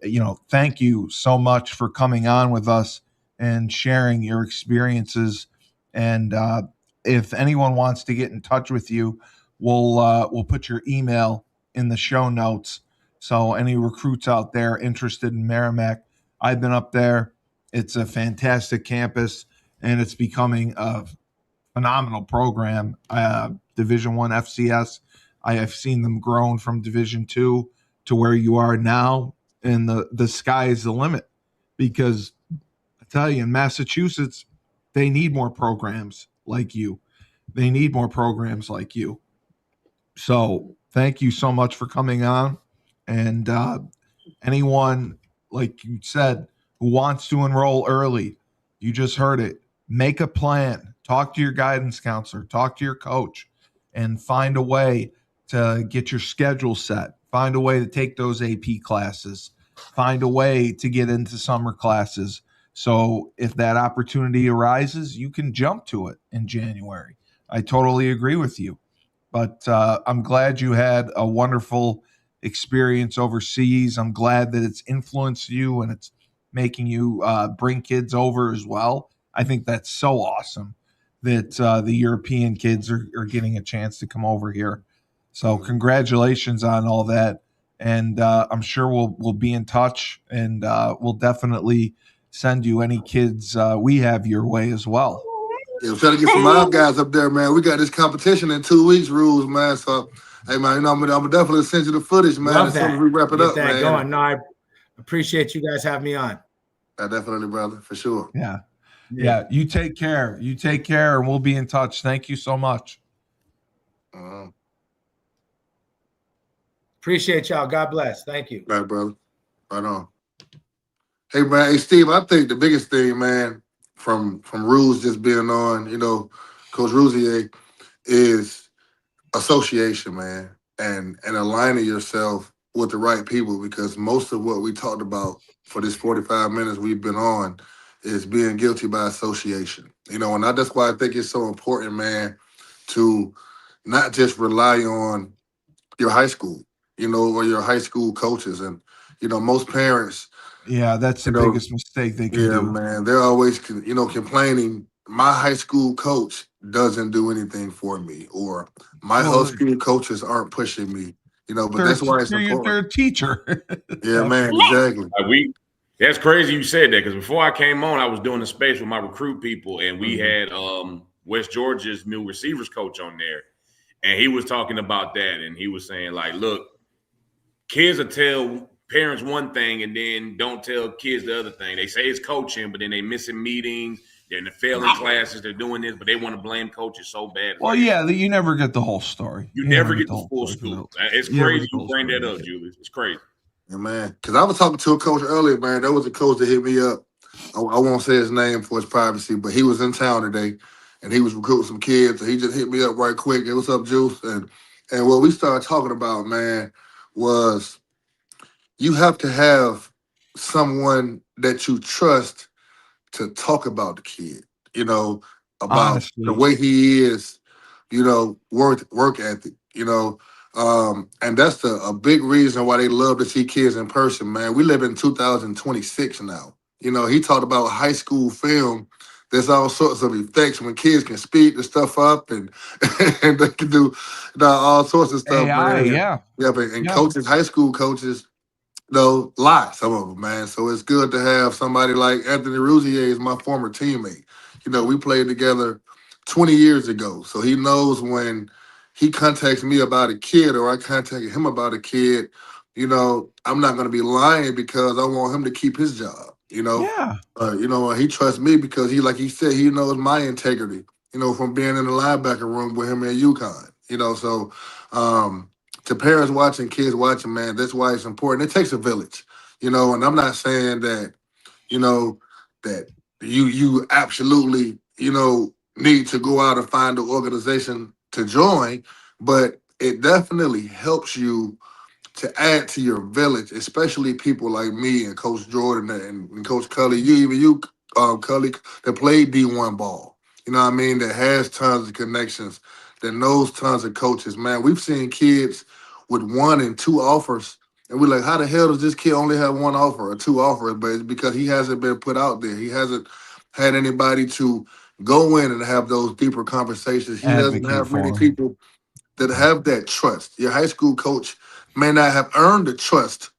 thank you so much for coming on with us and sharing your experiences. And if anyone wants to get in touch with you, we'll put your email in the show notes. So any recruits out there interested in Merrimack, I've been up there. It's a fantastic campus, and it's becoming a phenomenal program. Division I FCS. I have seen them grown from Division II to where you are now, and the sky is the limit. Because I tell you, in Massachusetts, they need more programs like you. They need more programs like you. So thank you so much for coming on. And anyone, like you said, who wants to enroll early, you just heard it. Make a plan. Talk to your guidance counselor. Talk to your coach. And find a way to get your schedule set. Find a way to take those AP classes. Find a way to get into summer classes. So if that opportunity arises, you can jump to it in January. I totally agree with you. But I'm glad you had a wonderful experience overseas. I'm glad that it's influenced you and it's making you bring kids over as well. I think that's so awesome that the European kids are getting a chance to come over here. So congratulations on all that. And I'm sure we'll be in touch, and we'll definitely send you any kids we have your way as well. Yeah, I'm trying to get some of guys up there, man. We got this competition in 2 weeks, rules, man. So, hey, man, I'm gonna definitely send you the footage, man. Love as that. soon as we wrap it Get up, that man. going. No, I appreciate you guys having me on. Yeah, definitely, brother, for sure. Yeah. Yeah. You take care. You take care, and we'll be in touch. Thank you so much. Appreciate y'all. God bless. Thank you. Right, brother. Right on. Hey, man. Hey, Steve, I think the biggest thing, man, from Ruse just being on, Coach Rouzier, is association, man, and aligning yourself with the right people, because most of what we talked about for this 45 minutes we've been on is being guilty by association. And that's why I think it's so important, man, to not just rely on your high school, or your high school coaches. And, most parents, Yeah, that's the biggest mistake they can do. man, they're always, complaining, my high school coach doesn't do anything for me, or my high school coaches aren't pushing me, but that's why it's important. They're a teacher. Yeah, man, exactly. That's crazy you said that, because before I came on, I was doing a space with my recruit people, and we had West Georgia's new receivers coach on there, and he was talking about that, and he was saying, like, look, kids will tell parents one thing and then don't tell kids the other thing. They say it's coaching, but then they missing meetings, they're in the failing classes, they're doing this, but they want to blame coaches so bad. Well, yeah, you never get the whole story. You never get the full scoop. It's crazy you bring that up, Julius. It's crazy. Yeah, man, because I was talking to a coach earlier, man. There was a coach that hit me up. I won't say his name for his privacy, but he was in town today, and he was recruiting some kids, and he just hit me up right quick. Hey, what's up, Juice? And what we started talking about, man, was you have to have someone that you trust to talk about the kid, about Honestly. the way he is, work ethic, and that's a big reason why they love to see kids in person, man. We live in 2026 now. He talked about high school film. There's all sorts of effects when kids can speed the stuff up, and and they can do all sorts of stuff, AI, man. yeah. But coaches, high school coaches, lie, some of them, man. So it's good to have somebody like Anthony Rouzier is my former teammate. We played together 20 years ago. So he knows when he contacts me about a kid or I contacted him about a kid, I'm not going to be lying because I want him to keep his job, Yeah. He trusts me because like he said, he knows my integrity, from being in the linebacker room with him at UConn, so, to parents watching, kids watching, man, that's why it's important. It takes a village, and I'm not saying that, that you absolutely, need to go out and find an organization to join, but it definitely helps you to add to your village, especially people like me and Coach Jordan and Coach Cully, Cully, that played D1 ball, that has tons of connections, that knows tons of coaches, man. We've seen kids with 1 and 2 offers, and we're like, how the hell does this kid only have 1 offer or 2 offers? But it's because he hasn't been put out there. He hasn't had anybody to go in and have those deeper conversations. He doesn't have many people that have that trust. Your high school coach may not have earned the trust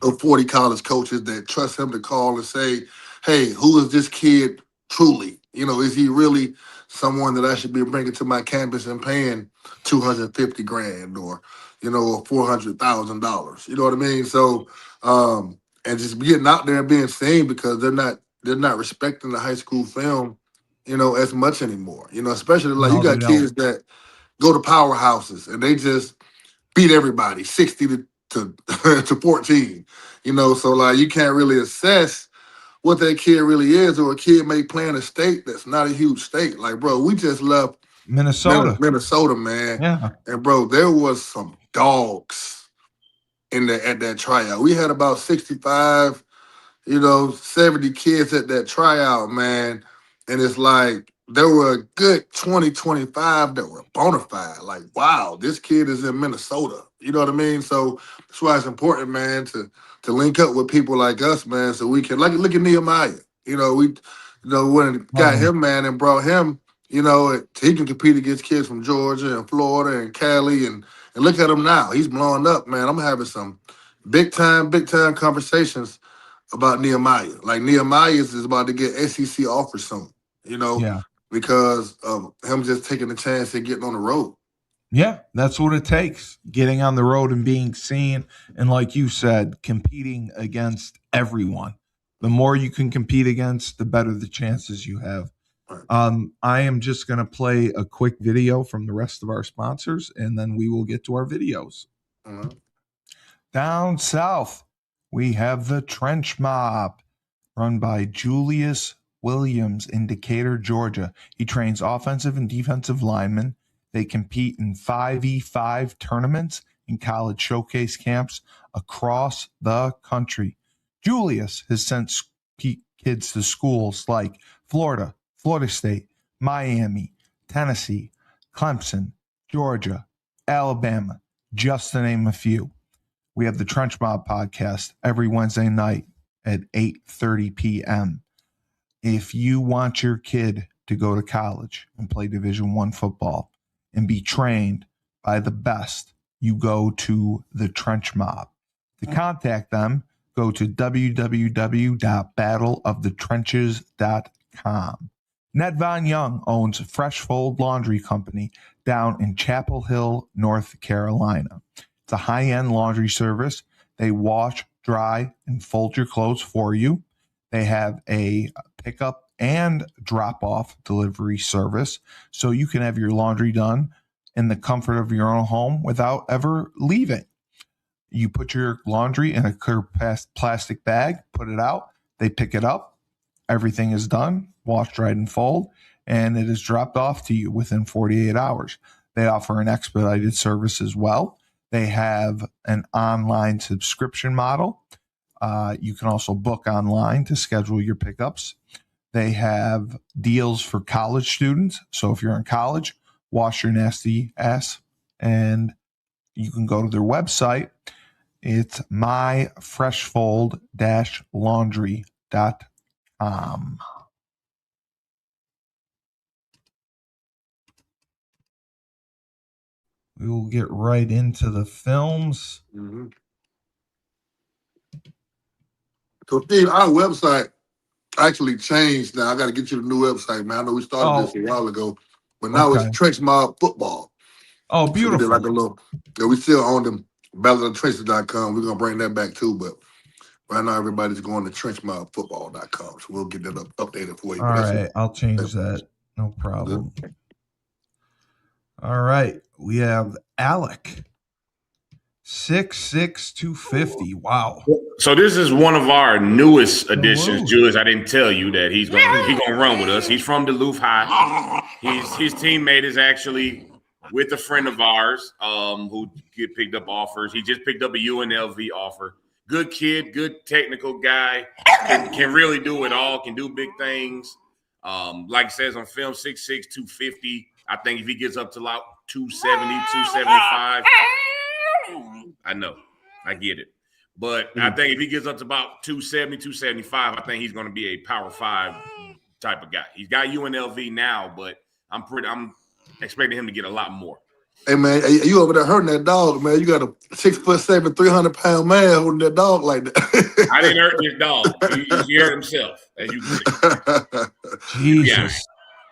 of 40 college coaches that trust him to call and say, hey, who is this kid truly? Is he really someone that I should be bringing to my campus and paying $250,000 or, or $400,000? You know what I mean? So, and just getting out there and being seen, because they're not respecting the high school film, as much anymore. Especially like you got kids that go to powerhouses and they just beat everybody 60 to 14. So like you can't really assess what that kid really is, or a kid may play in a state that's not a huge state. Like, bro, we just left Minnesota, man. Yeah. And bro, there was some dogs at that tryout. We had about 65, 70 kids at that tryout, man. And it's like there were a good 20, 25 that were bona fide. Like, wow, this kid is in Minnesota. You know what I mean? So that's why it's important, man, to link up with people like us, man, so we can, like, look at Nehemiah. We when got him, man, and brought him, he can compete against kids from Georgia and Florida and Cali, and look at him now. He's blowing up, man. I'm having some big time conversations about Nehemiah. Like, Nehemiah is about to get SEC offers soon, because of him just taking the chance and getting on the road. Yeah, that's what it takes. Getting on the road and being seen, and like you said, competing against everyone. The more you can compete against, the better the chances you have. I am just going to play a quick video from the rest of our sponsors, and then we will get to our videos. Down south, we have the Trench Mob, run by Julius Williams in Decatur, Georgia. He trains offensive and defensive linemen. They compete in 5v5 tournaments and college showcase camps across the country. Julius has sent kids to schools like Florida, Florida State, Miami, Tennessee, Clemson, Georgia, Alabama, just to name a few. We have the Trench Mob podcast every Wednesday night at 8:30 p.m. If you want your kid to go to college and play Division I football and be trained by the best, you go to the Trench Mob. To contact them, go to www.battleofthetrenches.com. Ned Von Young owns Fresh Fold Laundry Company down in Chapel Hill, North Carolina. It's a high-end laundry service. They wash, dry, and fold your clothes for you. They have a pickup and drop-off delivery service, so you can have your laundry done in the comfort of your own home without ever leaving. You put your laundry in a clear plastic bag, put it out, they pick it up, everything is done, wash, dried, and fold, and it is dropped off to you within 48 hours. They offer an expedited service as well. They have an online subscription model. You can also book online to schedule your pickups. They have deals for college students. So if you're in college, wash your nasty ass, and you can go to their website. It's myfreshfold-laundry.com. We will get right into the films. So, Steve, our website actually changed now. I got to get you the new website, man. I know we started this a while ago, but now it's Trench Mob Football. Oh, beautiful. So we did like a little, we still own them, battleofthetrenches.com. We're going to bring that back too, but right now everybody's going to trenchmobfootball.com. So we'll get that updated for you. All right, I'll change that. No problem. All right, we have Alic. 6'6", 250. Wow. So this is one of our newest additions, Julius. I didn't tell you that he's gonna run with us. He's from Duluth High. His teammate is actually with a friend of ours who picked up offers. He just picked up a UNLV offer. Good kid, good technical guy. Can really do it all. Can do big things. Like it says on film, 6'6", 250. I think if he gets up to like 270, 275. I know. I get it. But I think if he gets up to about 270, 275, I think he's going to be a Power 5 type of guy. He's got UNLV now, but I'm expecting him to get a lot more. Hey, man, you over there hurting that dog, man. You got a 6'7", 300-pound man holding that dog like that. I didn't hurt this dog. He hurt himself, as you can see. Jesus.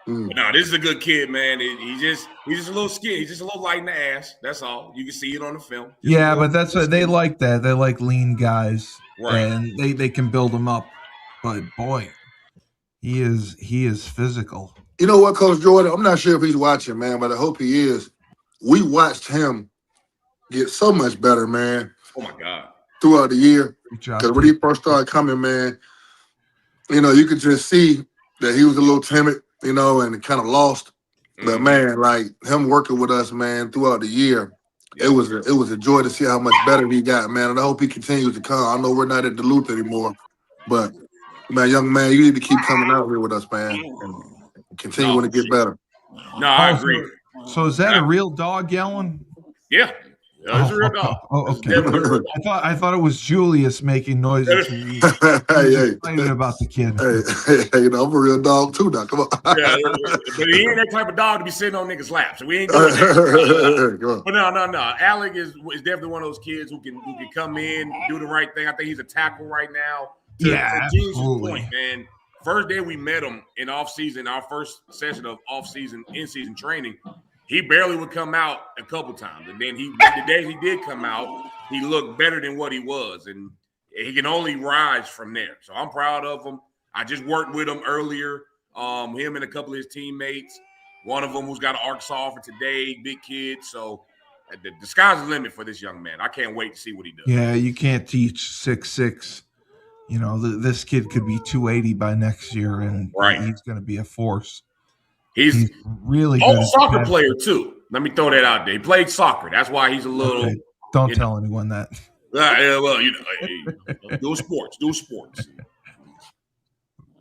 But no, this is a good kid, man. He's just a little skinny. He's just a little light in the ass. That's all. You can see it on the film. Yeah, but that's what they like. That they like lean guys, right? And they can build them up. But boy, he is physical. You know what, Coach Jordan? I'm not sure if he's watching, man, but I hope he is. We watched him get so much better, man. Oh my God! Throughout the year, because when he first started coming, man, you could just see that he was a little timid. And kind of lost. But man, like him working with us, man, throughout the year, it was a joy to see how much better he got, man. And I hope he continues to come. I know we're not at Duluth anymore, but man, young man, you need to keep coming out here with us, man, and continuing to get better. No, I agree. So is that a real dog yelling? Yeah. It's a real dog. Oh, okay. I thought it was Julius making noises. Excited about the kid. Hey, I'm a real dog too now. Come on. Yeah, but he ain't that type of dog to be sitting on niggas' laps. So we ain't doing that. But no. Alec is definitely one of those kids who can come in, do the right thing. I think he's a tackle right now. To Julius' point, man. First day we met him in off-season, our first session of off-season, in-season training, he barely would come out a couple times. And then the day he did come out, he looked better than what he was. And he can only rise from there. So I'm proud of him. I just worked with him earlier. Him and a couple of his teammates. One of them who's got an Arkansas offer today, big kid. So the sky's the limit for this young man. I can't wait to see what he does. Yeah, you can't teach 6'6". You know, this kid could be 280 by next year, and Right. he's going to be a force. He's really good. Old soccer player too. Let me throw that out there. He played soccer. That's why he's a little. Okay. Don't tell anyone that. Yeah, well, do sports.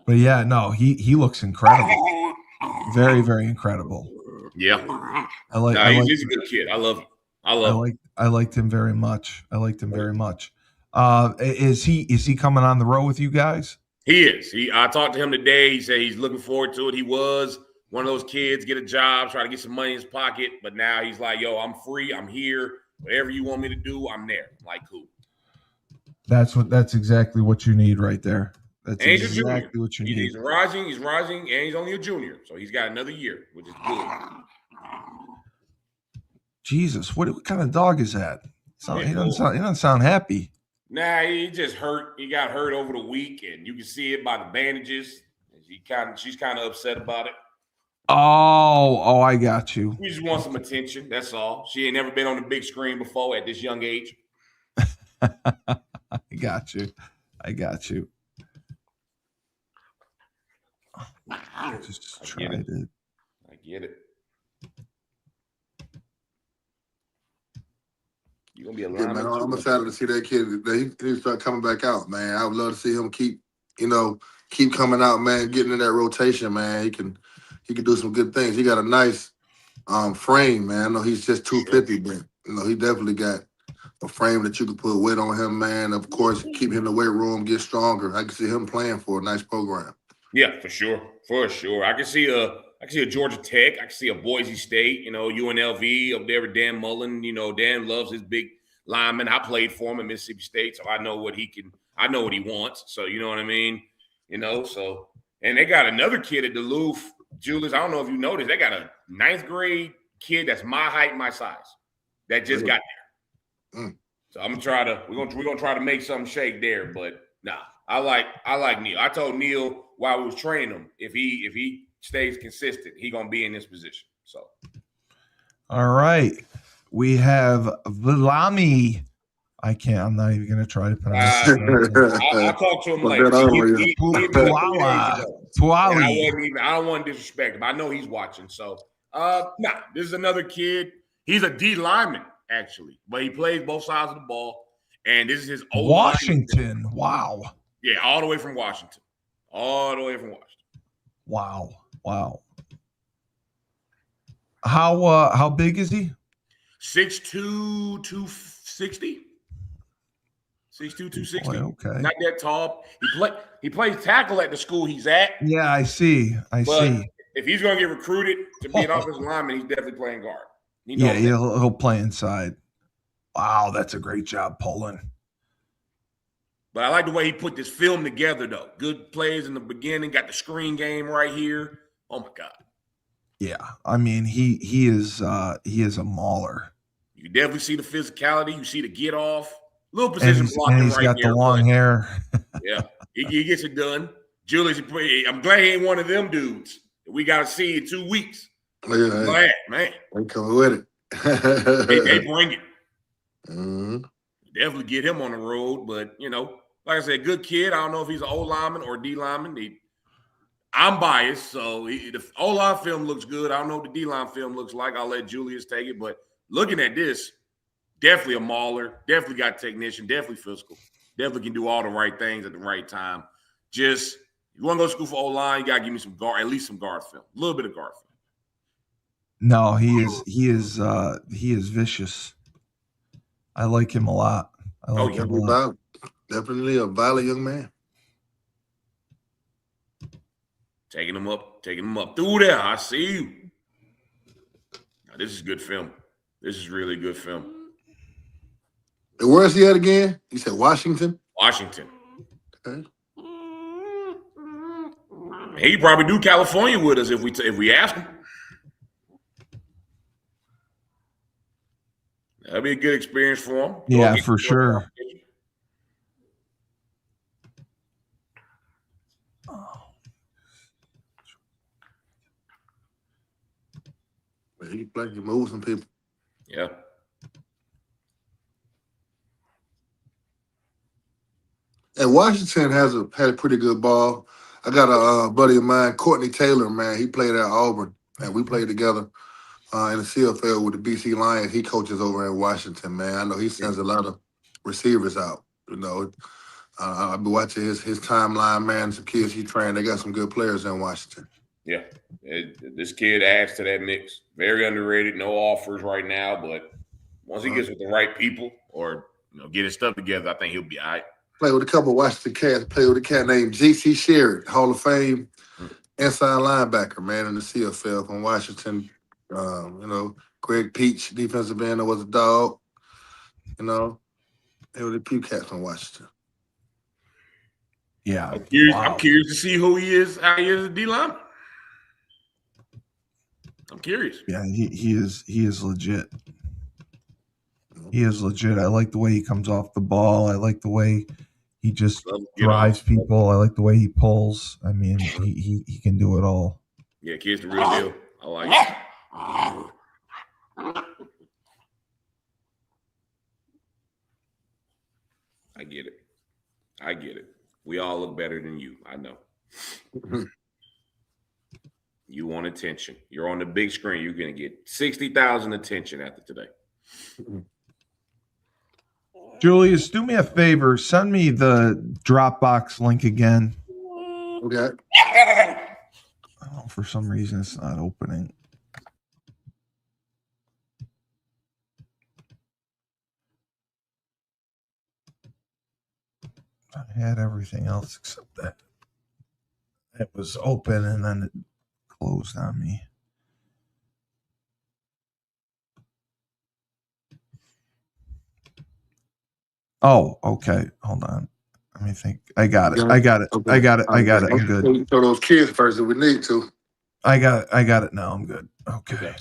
But yeah, no, he looks incredible. Very, very incredible. Yeah, he's a good kid. I love him. I liked him very much. Is he coming on the road with you guys? He is. I talked to him today. He said he's looking forward to it. He was one of those kids, get a job, try to get some money in his pocket, but now he's like, yo, I'm free. I'm here. Whatever you want me to do, I'm there. I'm like, cool. That's exactly what you need right there. That's and exactly what you need. He's rising, and he's only a junior. So he's got another year, which is good. Jesus, what kind of dog is that? He doesn't sound happy. Nah, he just hurt. He got hurt over the week, and you can see it by the bandages. She's kind of upset about it. Oh, I got you. She just wants some attention. That's all. She ain't never been on the big screen before at this young age. I got you. Just tried it. I get it. You're gonna be a lineman. Man, I'm excited to see that kid. He start coming back out, man. I would love to see him keep coming out, man. Getting in that rotation, man. He can do some good things. He got a nice frame, man. I know he's just 250, but he definitely got a frame that you can put weight on him, man. Of course, keep him in the weight room, get stronger. I can see him playing for a nice program. Yeah, for sure. I can see a Georgia Tech. I can see a Boise State. UNLV up there with Dan Mullen. Dan loves his big lineman. I played for him at Mississippi State, so I know what he can. I know what he wants. So you know what I mean. So and they got another kid at Duluth, Julius. I don't know if you noticed. They got a 9th grade kid that's my height, my size, that just got there. So I'm gonna try to. We're gonna try to make something shake there. But nah, I like Neil. I told Neil while we was training him, if he stays consistent, he gonna be in this position. So, all right, we have Viliami. I'm not even gonna try to pronounce it. I'll talk to him later. Puaauli. I don't want to disrespect him. I know he's watching. So, this is another kid. He's a D lineman actually, but he plays both sides of the ball. And this is his old Washington. Wow. Yeah, all the way from Washington. Wow. How big is he? 6'2", 260. 6'2", 260. Boy, okay. Not that tall. He plays tackle at the school he's at. Yeah, I see. If he's going to get recruited to be an offensive lineman, he's definitely playing guard. He'll play inside. Wow, that's a great job, Poland. But I like the way he put this film together, though. Good plays in the beginning, got the screen game right here. Oh my God. Yeah, I mean he is a mauler. You definitely see the physicality. You see the get off. Little position blocking and he's got the long hair. Yeah, he gets it done. Julius, I'm glad he ain't one of them dudes that we got to see in 2 weeks. Yeah, glad, man. They coming with it. they bring it. Mm-hmm. Definitely get him on the road, but like I said, good kid. I don't know if he's an O lineman or D lineman. I'm biased, so the O-line film looks good. I don't know what the D-line film looks like. I'll let Julius take it, but looking at this, definitely a mauler, definitely got technician, definitely physical, definitely can do all the right things at the right time. Just, if you want to go to school for O-line, you got to give me some guard, at least some guard film, a little bit of guard film. No, he is vicious. I like him a lot. Definitely a violent young man. Taking him up through there. I see you. Now, this is good film. This is really good film. And where is he at again? You said Washington? Washington. Okay. He probably do California with us if we ask him. That'd be a good experience for him. Yeah, for sure. he moves some people. Yeah. And Washington had a pretty good ball. I got a buddy of mine, Courtney Taylor, man. He played at Auburn, and we played together in the CFL with the BC Lions. He coaches over in Washington, man. I know he sends a lot of receivers out. You know, I've been watching his timeline, man. Some kids he trained. They got some good players in Washington. Yeah. This kid adds to that mix. Very underrated. No offers right now, but once he gets with the right people or get his stuff together, I think he'll be all right. Played with a couple of Washington cats. Played with a cat named G.C. Sherrod, Hall of Fame inside linebacker, man, in the CFL from Washington. Greg Peach, defensive end, that was a dog. They were the few cats from Washington. Yeah. I'm curious to see who he is, how he is a D-line. I'm curious. Yeah, he is legit. He is legit. I like the way he comes off the ball. I like the way he just drives people. I like the way he pulls. I mean, he can do it all. Yeah, kid's the real deal. I like it. I get it. We all look better than you. I know. You want attention. You're on the big screen. You're going to get 60,000 attention after today. Julius, do me a favor. Send me the Dropbox link again. Okay. Oh, for some reason, it's not opening. I had everything else except that. It was open and then it closed on me. Oh, okay. Hold on. Let me think. I got it. Okay. I got it. I'm good. Show those kids first if we need to. I got it now. I'm good. Okay.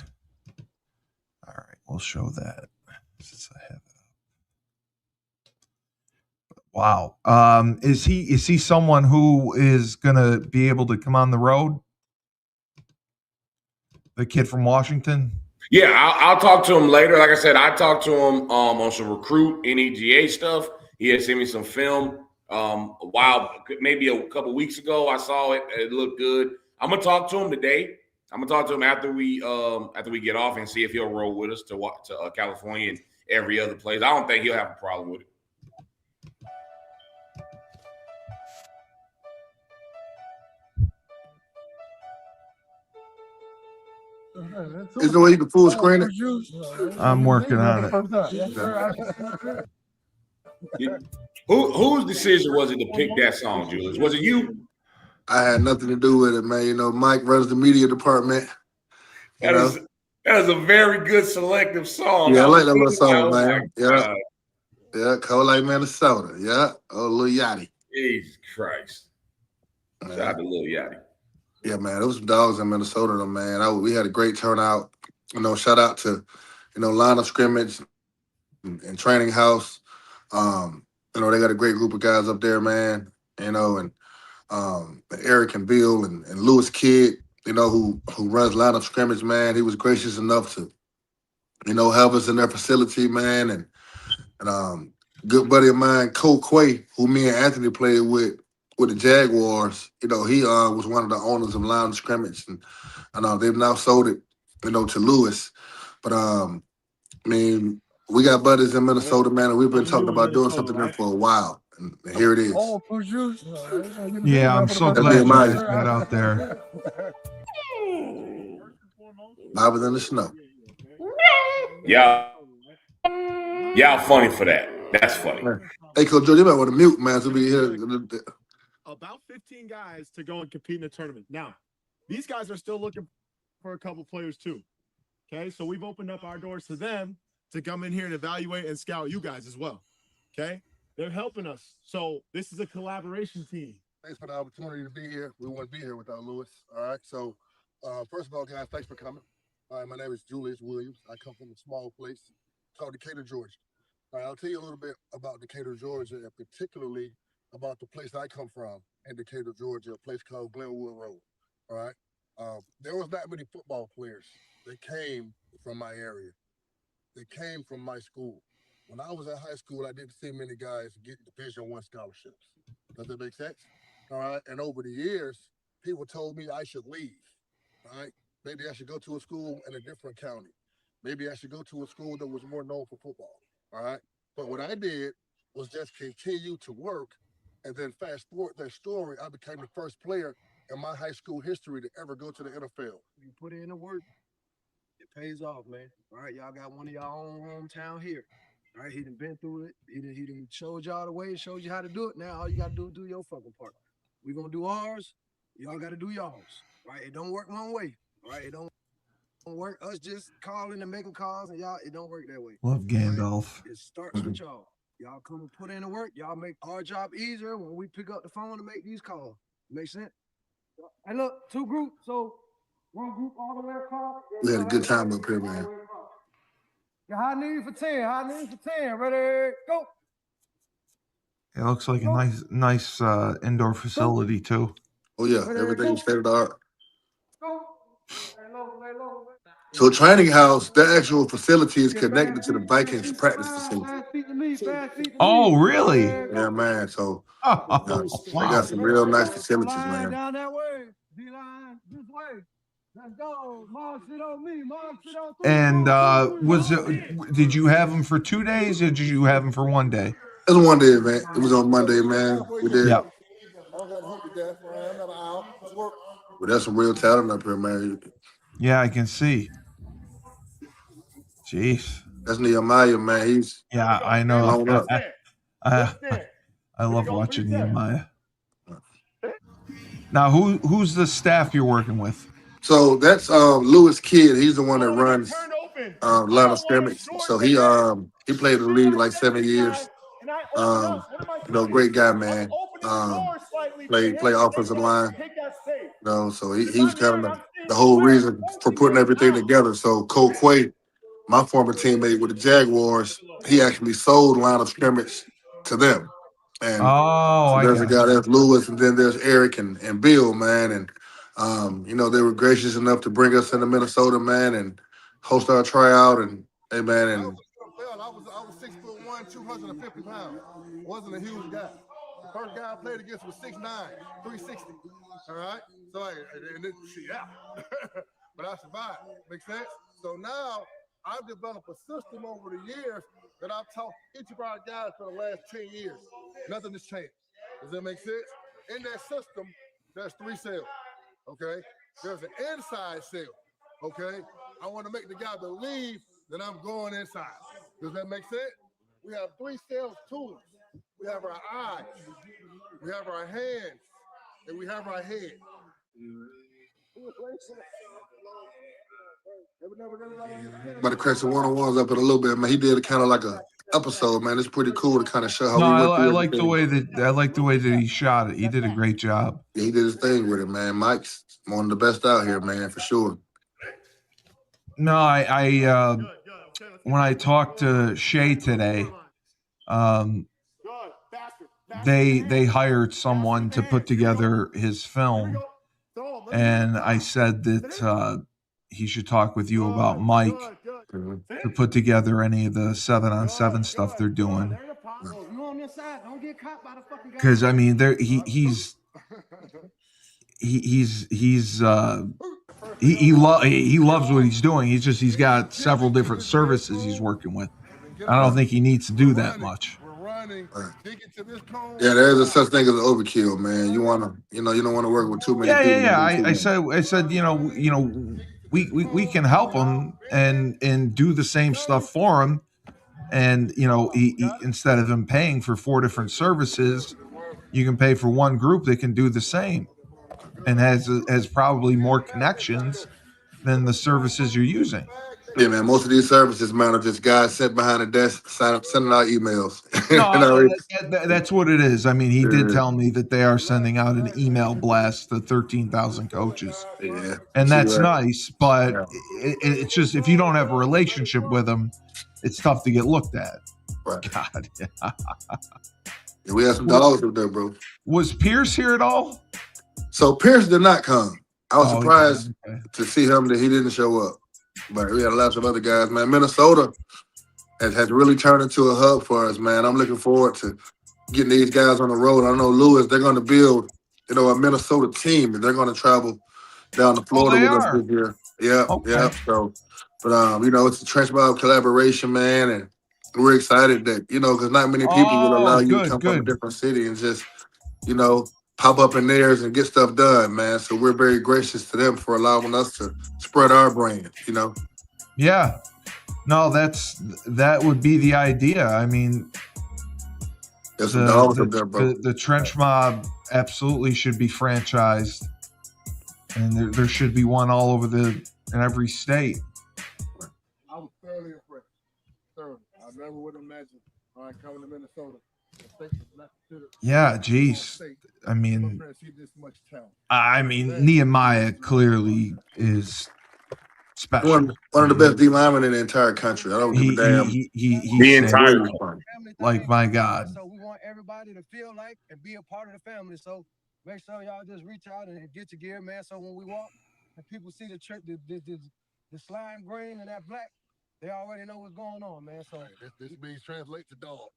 All right. We'll show that. Since I have it up. Wow. Is he someone who is gonna be able to come on the road? The kid from Washington? Yeah, I'll talk to him later. Like I said, I talked to him on some recruit NEGA stuff. He had sent me some film maybe a couple weeks ago. I saw it. It looked good. I'm gonna talk to him today. I'm gonna talk to him after we get off and see if he'll roll with us to California and every other place. I don't think he'll have a problem with it. Is there a way you can full screen it? I'm working on it. Whose decision was it to pick that song, Julius? Was it you? I had nothing to do with it, man. Mike runs the media department. That is a very good selective song. Yeah, I like that little song, man. Yeah. Yeah, cold like Minnesota. Yeah. Oh, Lil Yachty. Jesus Christ. Shout out to Lil Yachty. Yeah, man. There was some dogs in Minnesota, though, man. We had a great turnout. Shout out to, line of scrimmage and training house. They got a great group of guys up there, man. And Eric and Bill and Lewis Kidd, who runs line of scrimmage, man. He was gracious enough to, have us in their facility, man. And good buddy of mine, Cole Quay, who me and Anthony played with the Jaguars, he was one of the owners of line of scrimmage, and they've now sold it, to Lewis. But we got buddies in Minnesota, man, and we've been talking about doing something there for a while, and here it is. Yeah, I'm so glad you guys got out there. Live in the snow. Y'all funny for that. That's funny. Hey, Coach Joe, you might want to mute, man, to be here. About 15 guys to go and compete in the tournament. Now, these guys are still looking for a couple players too. Okay, so we've opened up our doors to them to come in here and evaluate and scout you guys as well. Okay, they're helping us. So this is a collaboration team. Thanks for the opportunity to be here. We wouldn't be here without Lewis. All right, so first of all, guys, thanks for coming. All right, my name is Julius Williams. I come from a small place called Decatur, Georgia. All right, I'll tell you a little bit about Decatur, Georgia, and particularly about the place I come from in Decatur, Georgia, a place called Glenwood Road. All right. There was not many football players they came from my area. They came from my school. When I was in high school, I didn't see many guys get Division I scholarships. Does that make sense? All right. And over the years, people told me I should leave. All right. Maybe I should go to a school in a different county. Maybe I should go to a school that was more known for football. All right. But what I did was just continue to work. And then fast forward that story, I became the first player in my high school history to ever go to the NFL. You put in the work, it pays off, man. All right, y'all got one of y'all own hometown here. All right, he done been through it. He done showed y'all the way, showed you how to do it. Now all you gotta do is do your fucking part. We gonna do ours. Y'all gotta do y'all's. Right? It don't work one way. Right? It don't work. Us just calling and making calls and y'all, it don't work that way. Love Gandalf. Right? It starts with y'all. Y'all come and put in the work. Y'all make our job easier when we pick up the phone to make these calls. Make sense? Hey, look, two groups. So one group all the way across. We had a good time up here, man. Yeah, high knees for 10. High knees for 10. Ready, go. It looks like a nice indoor facility too. Oh yeah, everything's state of the art. Go. Lay low. So training house, the actual facility is connected to the Vikings practice facility. Oh, really? Yeah, man. So Oh, they wow. got some real nice facilities, man. Down that way. D-line this way. Let's go. Mom, sit on me. Mom, sit on me. And did you have them for 2 days or did you have them for 1 day? It was one day, man. It was on Monday, man. We did. Yep. But that's some real talent up here, man. Yeah, I can see. Jeez. That's Nehemiah, man. He's I know. blown up. I love watching Nehemiah. Now, who's the staff you're working with? So that's Lewis Kidd. He's the one that runs line of scrimmage. So he played in the league like 7 years. Great guy, man. Play offensive line. So he was kind of the whole reason for putting everything together. So Cole Quay, my former teammate with the Jaguars, he actually sold line of scrimmage to them. And so there's a guy that's Lewis, and then there's Eric and Bill, man. And they were gracious enough to bring us into Minnesota, man, and host our tryout. And hey, man, and I was 6'1", 250 pounds. Wasn't a huge guy. The first guy I played against was 6'9", 360. All right, so but I survived. Make sense? So now I've developed a system over the years that I've taught each of our guys for the last 10 years. Nothing has changed. Does that make sense? In that system, there's 3 cells. Okay, there's an inside cell. Okay, I want to make the guy believe that I'm going inside. Does that make sense? We have 3 cells tools. We have our eyes, we have our hands, and we have our head. About to crack some one-on-ones up in a little bit, man. He did it kind of like a episode, man. It's pretty cool to kind of show how we work. I like the way that he shot it. He did a great job. Yeah, he did his thing with it, man. Mike's one of the best out here, man, for sure. No, I when I talked to Shay today, they hired someone to put together his film, and I said that he should talk with you about Mike to put together any of the 7-on-7 stuff they're doing. Because I mean, he loves what he's doing. He's got several different services he's working with. I don't think he needs to do that much. Yeah, there's a such thing as an overkill, man. You don't want to work with too many people. Yeah. I said, we can help him and do the same stuff for him. And, he instead of him paying for 4 different services, you can pay for one group that can do the same and has probably more connections than the services you're using. Yeah, man. Most of these services, man, are just guys sitting behind a desk sending out emails. No, that's what it is. I mean, he did tell me that they are sending out an email blast to 13,000 coaches. Yeah, and that's nice, but it's just if you don't have a relationship with them, it's tough to get looked at. Right. God, yeah, we have some dogs up there, bro. Was Pierce here at all? So Pierce did not come. I was surprised to see him that he didn't show up. But we had lots of other guys, man. Minnesota has really turned into a hub for us, man. I'm looking forward to getting these guys on the road. I know Lewis, they're going to build, a Minnesota team, and they're going to travel down to Florida they with us are. this year. Yeah, Okay. yeah. So, but it's a trench mob collaboration, man, and we're excited that because not many people will allow you to come from a different city and just pop up in theirs and get stuff done, man. So we're very gracious to them for allowing us to spread our brand. Yeah. No, that would be the idea. I mean, There's some dollars up there, bro. the trench mob absolutely should be franchised, and there should be one all over in every state. I was thoroughly impressed. Thoroughly. I never would have imagined coming to Minnesota. Yeah, geez. I mean, talent. Nehemiah clearly is special. One of the best D linemen in the entire country. I don't give a damn. The entire like, my God. So we want everybody to feel like and be a part of the family. So make sure y'all just reach out and get your gear, man. So when we walk and people see the slime green and that black, they already know what's going on, man. So this means translate to dog.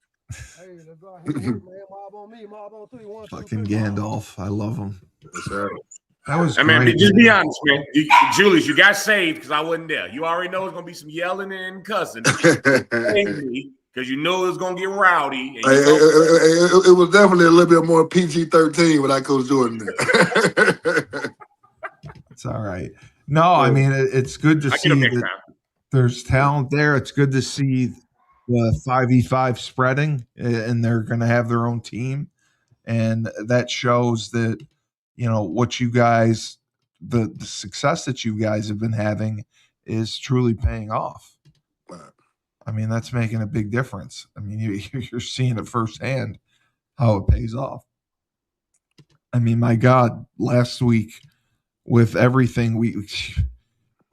Hey, let's go ahead, man. Mob on me, mob on 3. 1, 2, 3. Fucking Gandalf. I love him. That was man, great. just be honest, man. Julius, you got saved because I wasn't there. You already know it's going to be some yelling and cussing. Because you know it's going to get rowdy. And it was definitely a little bit more PG-13 without Coach Jordan there. It's all right. No, I mean, it's good to see that there's talent there. It's good to see the 5v5 spreading, and they're going to have their own team. And that shows that, what you guys, the success that you guys have been having is truly paying off. I mean, that's making a big difference. I mean, you're seeing it firsthand how it pays off. I mean, my God, last week with everything, we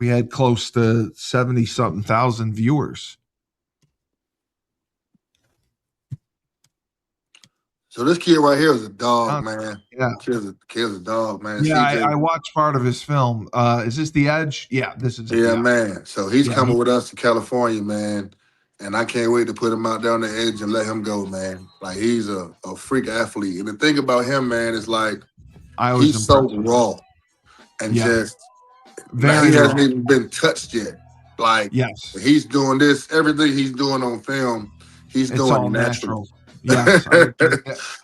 had close to 70-something thousand viewers. So this kid right here is a dog, man. Yeah. Kid's a dog, man. Yeah, I watched part of his film. Is this The Edge? Yeah, this is. Yeah, man. So he's coming with us to California, man. And I can't wait to put him out there on the edge and let him go, man. Like, he's a freak athlete. And the thing about him, man, is like he's so raw and just he hasn't even been touched yet. Like, he's doing this, everything he's doing on film, he's doing natural. Yes, I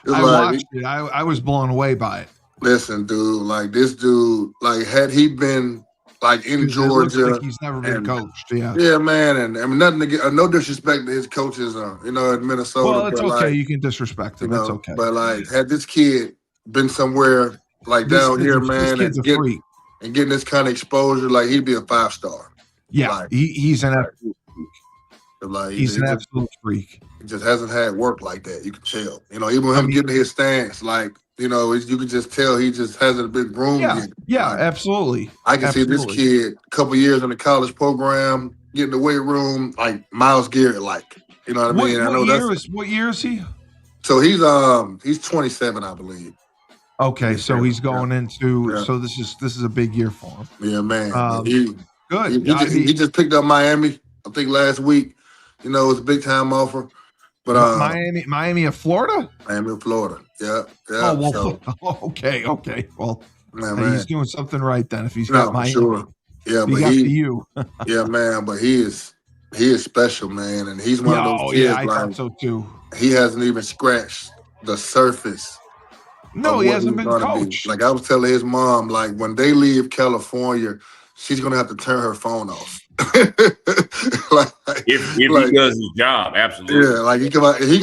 watched it. I was blown away by it. Listen, dude, like this dude, like had he been like in Georgia, like he's never been coached. Yeah, man, and I mean nothing to get, no disrespect to his coaches, in Minnesota. Well, it's okay. You can disrespect him. It's okay. But like, had this kid been somewhere like down here, man, and getting this kind of exposure, like he'd be a 5-star. Yeah, like, he's an absolute freak. Like, he's an absolute freak. He just hasn't had work like that. You can tell. Even with him getting his stance, like, you can just tell he just hasn't been groomed yet. Yeah, like, absolutely. I can see this kid a couple years in the college program, getting the weight room, like Myles Garrett, like. You know what I mean? What year is he? So he's 27, I believe. Okay, so he's going into so this is a big year for him. Yeah, man. Good. He just picked up Miami, I think last week. It was a big time offer. But Miami of Florida? Miami of Florida. Yeah. Oh, well, okay. Well, man. He's doing something right then if he's got Miami. Sure. Yeah, but you. Yeah, man, but he is special, man. And he's one of those kids. I thought so too. He hasn't even scratched the surface. No, he hasn't been coached. Like I was telling his mom, like when they leave California, she's gonna have to turn her phone off. if he does his job, absolutely. Yeah, like he come out, he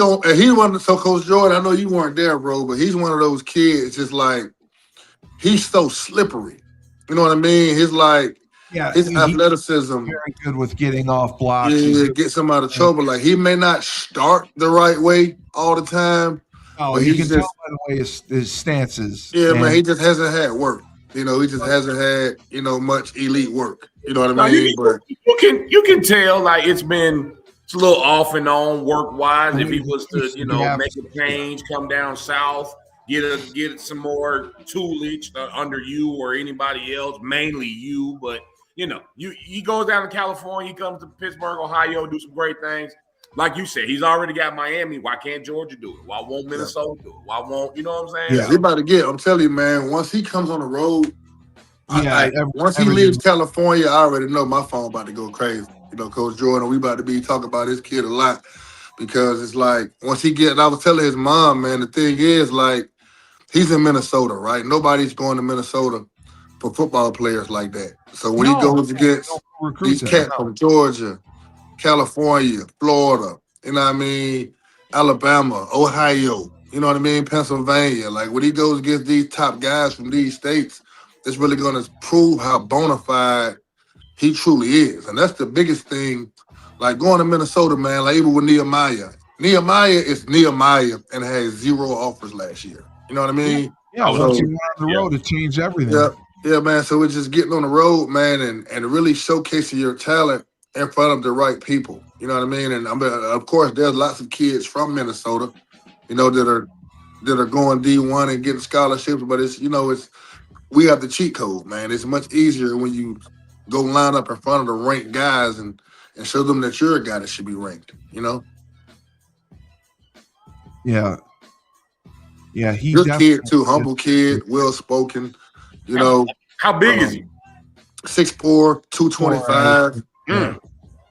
wasn't. So Coach Jordan, I know you weren't there, bro, but he's one of those kids. Just like he's so slippery. You know what I mean? He's like, his athleticism, very good with getting off blocks. Yeah, get some out of trouble. Like he may not start the right way all the time. Oh, you can tell by the way his stances. Yeah, man, he just hasn't had work. He just hasn't had, much elite work. You know what I mean? But you can tell like it's a little off and on work wise. If he was to, make a change, come down south, get some more toolage under you or anybody else, mainly you, but you know, he goes down to California, he comes to Pittsburgh, Ohio, do some great things. Like you said, he's already got Miami. Why can't Georgia do it? Why won't Minnesota do it? Why won't, you know what I'm saying? Yeah, he about to get. I'm telling you, man. Once he comes on the road, once he everything- leaves California, I already know my phone about to go crazy. You know, Coach Jordan, we about to be talking about this kid a lot because it's like once he get. And I was telling his mom, man, the thing is like he's in Minnesota, right? Nobody's going to Minnesota for football players like that. So when he goes against these cats from Georgia, California, Florida, you know what I mean, Alabama, Ohio, you know what I mean, Pennsylvania. Like when he goes against these top guys from these states, it's really going to prove how bona fide he truly is. And that's the biggest thing. Like going to Minnesota, man, like even with Nehemiah. Nehemiah is Nehemiah and had 0 offers last year. You know what I mean? Yeah, once he went on the road, it changed everything. Yeah, man. So it's just getting on the road, man, and really showcasing your talent in front of the right people. You know what I mean? And I mean, of course, there's lots of kids from Minnesota, you know, that are going D1 and getting scholarships. But it's, you know, we have the cheat code, man. It's much easier when you go line up in front of the ranked guys and show them that you're a guy that should be ranked. You know? Yeah. Yeah, Good kid too, humble kid, well spoken. You know, how big is he? 6'4", 225. You know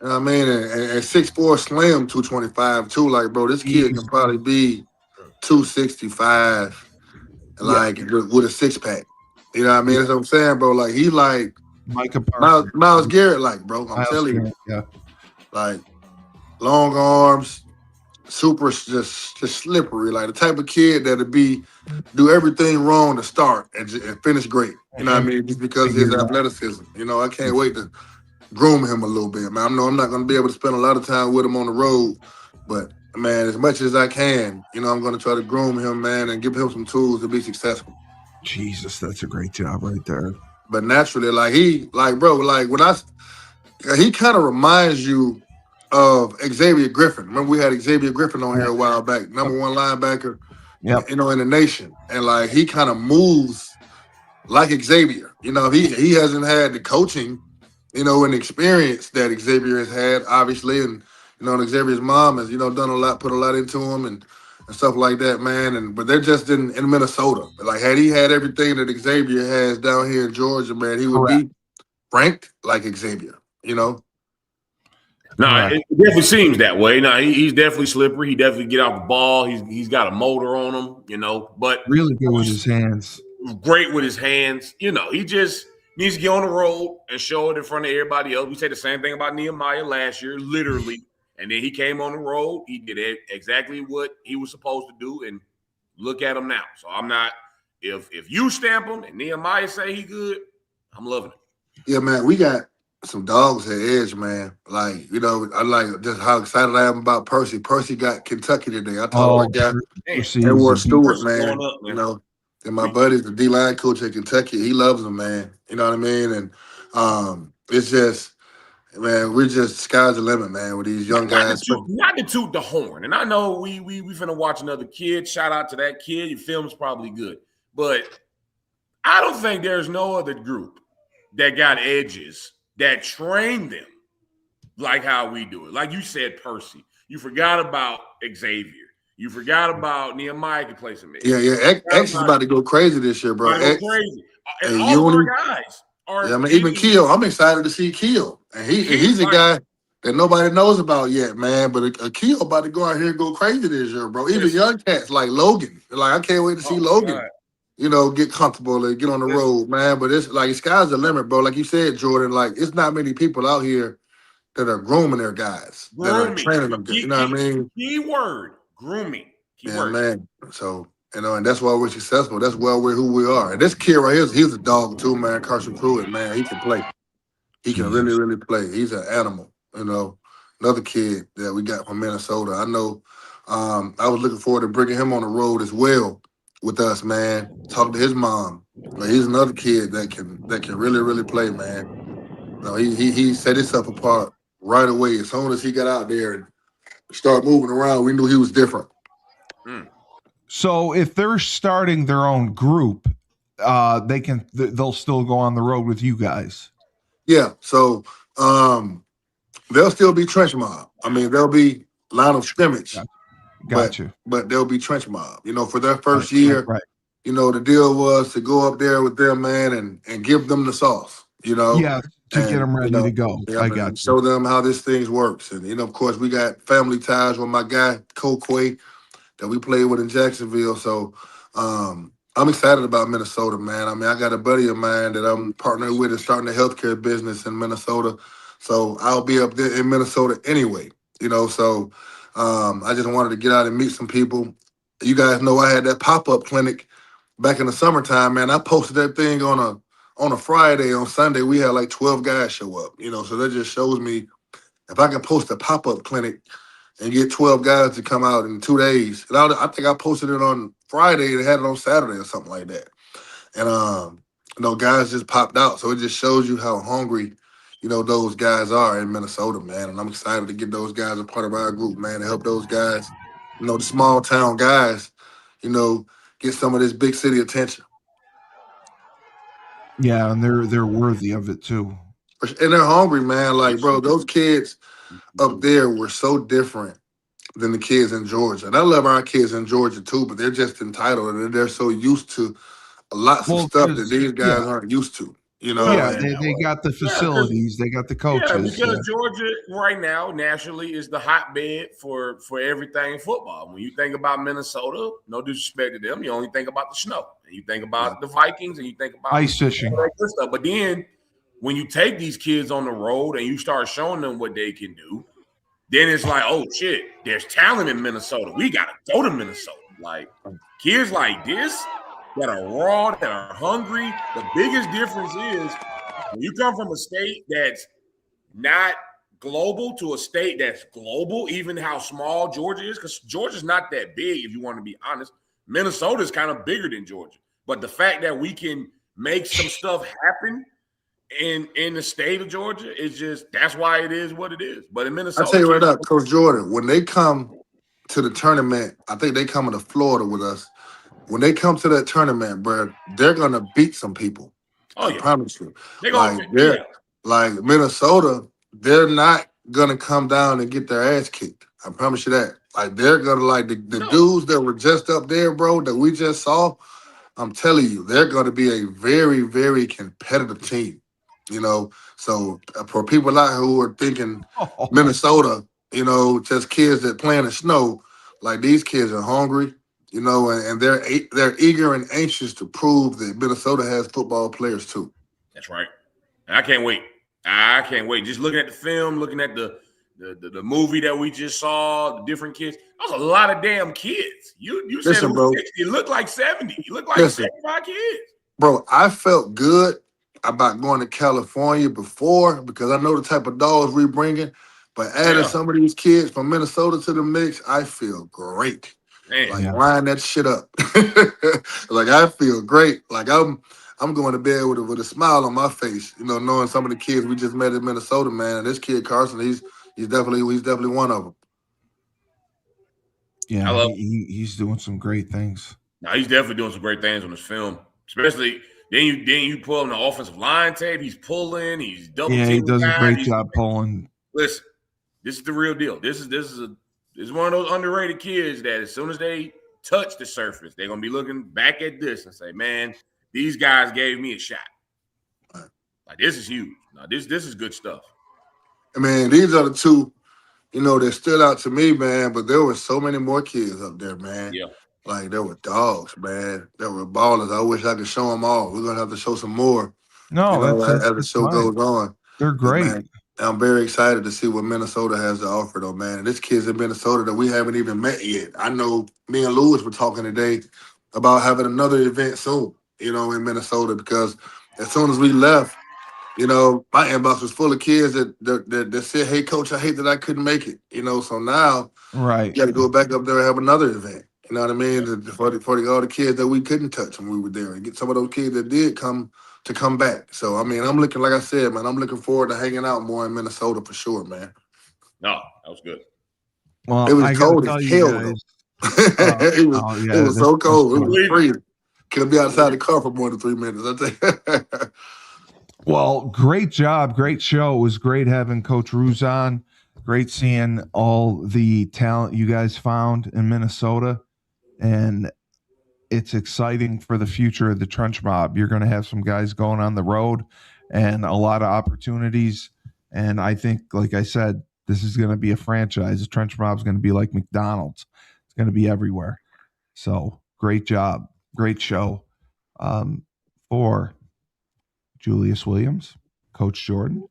what I mean? And 6'4" slam 225 too. Like, bro, this kid can probably be 265, like with a 6-pack. You know what I mean? That's what I'm saying, bro. Like he like Micah Parsons. Miles Garrett, like, bro. I'm telling you, like long arms. Super just slippery, like the type of kid that'll do everything wrong to start and finish great. You know what I mean? Just because of his athleticism. You know, I can't wait to groom him a little bit, man. I know I'm not going to be able to spend a lot of time with him on the road, but man, as much as I can, you know, I'm going to try to groom him, man, and give him some tools to be successful. Jesus, that's a great job right there. But naturally, he kind of reminds you of Xavier Griffin. Remember we had Xavier Griffin on here a while back, number 1 linebacker, you know, in the nation. And like he kind of moves like Xavier. You know, he hasn't had the coaching, you know, and experience that Xavier has had, obviously. And, you know, Xavier's mom has, you know, put a lot into him and stuff like that, man. But they're just in Minnesota. Like had he had everything that Xavier has down here in Georgia, man, he would be ranked like Xavier, you know. No, it definitely seems that way. No, he's definitely slippery. He definitely get off the ball. He's got a motor on him, you know. But really good with his hands. Great with his hands. You know, he just needs to get on the road and show it in front of everybody else. We said the same thing about Nehemiah last year, literally. And then he came on the road. He did exactly what he was supposed to do. And look at him now. So I'm not – if you stamp him and Nehemiah say he good, I'm loving it. Yeah, man, we got some dogs at edge, man. Like, you know, I like just how excited I am about Percy. Percy got Kentucky today. I told my guy, Edward Stewart, man. You know, and my buddy's the D-line coach at Kentucky. He loves him, man. You know what I mean? And it's just, man, we're just sky's the limit, man, with these young guys. Not to toot the horn. And I know we finna watch another kid. Shout out to that kid. Your film's probably good. But I don't think there's no other group that got edges that train them like how we do it. Like you said, Percy. You forgot about Xavier. You forgot about Nehemiah can play some. Yeah. X is about to go crazy this year, bro. X, crazy. And all of our guys are. Yeah, I mean, even Keel. I'm excited to see Keel. And he's a guy that nobody knows about yet, man. But Keel about to go out here and go crazy this year, bro. Even young cats like Logan. Like, I can't wait to see Logan. God. You know, get comfortable and get on the road, man. But it's like sky's the limit, bro. Like you said, Jordan, like it's not many people out here that are grooming their guys, that are training them. You know what I mean? Keyword, grooming. Yeah, man. So, you know, and that's why we're successful. That's why we're who we are. And this kid right here, he's a dog too, man. Carson Pruitt, man. He can play. He can really, really play. He's an animal, you know. Another kid that we got from Minnesota. I know I was looking forward to bringing him on the road as well with us, man. Talking to his mom. But he's another kid that can really, really play, man. You know, he set himself apart right away. As soon as he got out there and started moving around, we knew he was different. So if they're starting their own group, they'll still go on the road with you guys. Yeah. So they'll still be trench mob. I mean, there'll be line of scrimmage, Got you. but they'll be trench mob. You know, for their first Right. year, Right. you know, the deal was to go up there with them, man, and give them the sauce. You know, Yeah, to get and them ready to go. yeah, I man, got you. show them how this thing works. And you know, of course, we got family ties with my guy Kokwe that we played with in Jacksonville. So I'm excited about Minnesota, man. I mean, I got a buddy of mine that I'm partnering with and starting a healthcare business in Minnesota. So I'll be up there in Minnesota anyway, you know. So I just wanted to get out and meet some people. You guys know I had that pop-up clinic back in the summertime, man. I posted that thing on a Friday. On Sunday, we had like 12 guys show up, you know. So that just shows me if I can post a pop-up clinic and get 12 guys to come out in 2 days. And I think I posted it on Friday and had it on Saturday or something like that. And you know, guys just popped out. So it just shows you how hungry, you know, those guys are in Minnesota, man. And I'm excited to get those guys a part of our group, man, to help those guys, you know, the small town guys, you know, get some of this big city attention. Yeah, and they're worthy of it too. And they're hungry, man. Like, bro, those kids up there were so different than the kids in Georgia. And I love our kids in Georgia too, but they're just entitled and they're so used to lots of stuff that these guys aren't used to. You know, Yeah, and they got the facilities, they got the coaches. Yeah, because Georgia right now nationally is the hotbed for everything football. When you think about Minnesota, no disrespect to them, you only think about the snow, and you think about the Vikings, and you think about ice fishing. all that good stuff. But then when you take these kids on the road and you start showing them what they can do, then it's like, oh shit, there's talent in Minnesota. We gotta go to Minnesota. Like kids like this that are raw, that are hungry. The biggest difference is when you come from a state that's not global to a state that's global, even how small Georgia is, because Georgia's not that big, if you want to be honest. Minnesota is kind of bigger than Georgia. But the fact that we can make some stuff happen in the state of Georgia is just, that's why it is what it is. But in Minnesota, I tell you right now, Coach Jordan, when they come to the tournament, I think they coming to Florida with us. When they come to that tournament, bro, they're gonna beat some people. Oh, I promise you. Like Minnesota, they're not gonna come down and get their ass kicked. I promise you that. Like they're gonna like the dudes that were just up there, bro, that we just saw. I'm telling you, they're gonna be a very, very competitive team. You know, so for people out here who are thinking Minnesota, you know, just kids that play in the snow, like these kids are hungry. You know, and they're eager and anxious to prove that Minnesota has football players too. That's right. And I can't wait. I can't wait. Just looking at the film, looking at the movie that we just saw, the different kids. That was a lot of damn kids. You said it was 60. It looked like 70. You look like 75 kids. Bro, I felt good about going to California before because I know the type of dogs we bringing. But adding some of these kids from Minnesota to the mix, I feel great. Line that shit up. Like I feel great. Like I'm going to bed with a smile on my face, you know, knowing some of the kids we just met in Minnesota, man. And this kid Carson, he's definitely one of them. Yeah, he's doing some great things. No, he's definitely doing some great things on this film. Especially then you pull him the offensive line tape. He's pulling. He's double. Yeah, he does a great job pulling. Listen, this is the real deal. This is one of those underrated kids that as soon as they touch the surface, they're gonna be looking back at this and say, "Man, these guys gave me a shot." Like this is huge. Now this is good stuff. I mean, these are the two, you know, that stood out to me, man. But there were so many more kids up there, man. Yeah. Like there were dogs, man. There were ballers. I wish I could show them all. We're gonna have to show some more. No, you know, as the show goes on. They're great. Man, I'm very excited to see what Minnesota has to offer, though, man. And this kid's in Minnesota that we haven't even met yet. I know me and Lewis were talking today about having another event soon, you know, in Minnesota, because as soon as we left, you know, my inbox was full of kids that said, "Hey, coach, I hate that I couldn't make it." You know, so now you got to go back up there and have another event. You know what I mean? For all the kids that we couldn't touch when we were there, and get some of those kids that did come back. So, I mean, I'm looking, like I said, man, I'm looking forward to hanging out more in Minnesota for sure, man. No, that was good. Well, it was cold as hell, though. It was so cold. It was freezing. Couldn't be outside the car for more than 3 minutes. I tell you. Well, great job. Great show. It was great having Coach Rouzier on. Great seeing all the talent you guys found in Minnesota. And it's exciting for the future of the Trench Mob. You're going to have some guys going on the road and a lot of opportunities. And I think, like I said, this is going to be a franchise. The Trench Mob is going to be like McDonald's. It's going to be everywhere. So great job. Great show. For Julius Williams, Coach Jordan,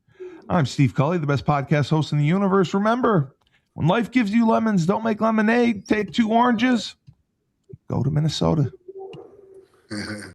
I'm Steve Cully, the best podcast host in the universe. Remember, when life gives you lemons, don't make lemonade. Take 2 oranges. Go to Minnesota.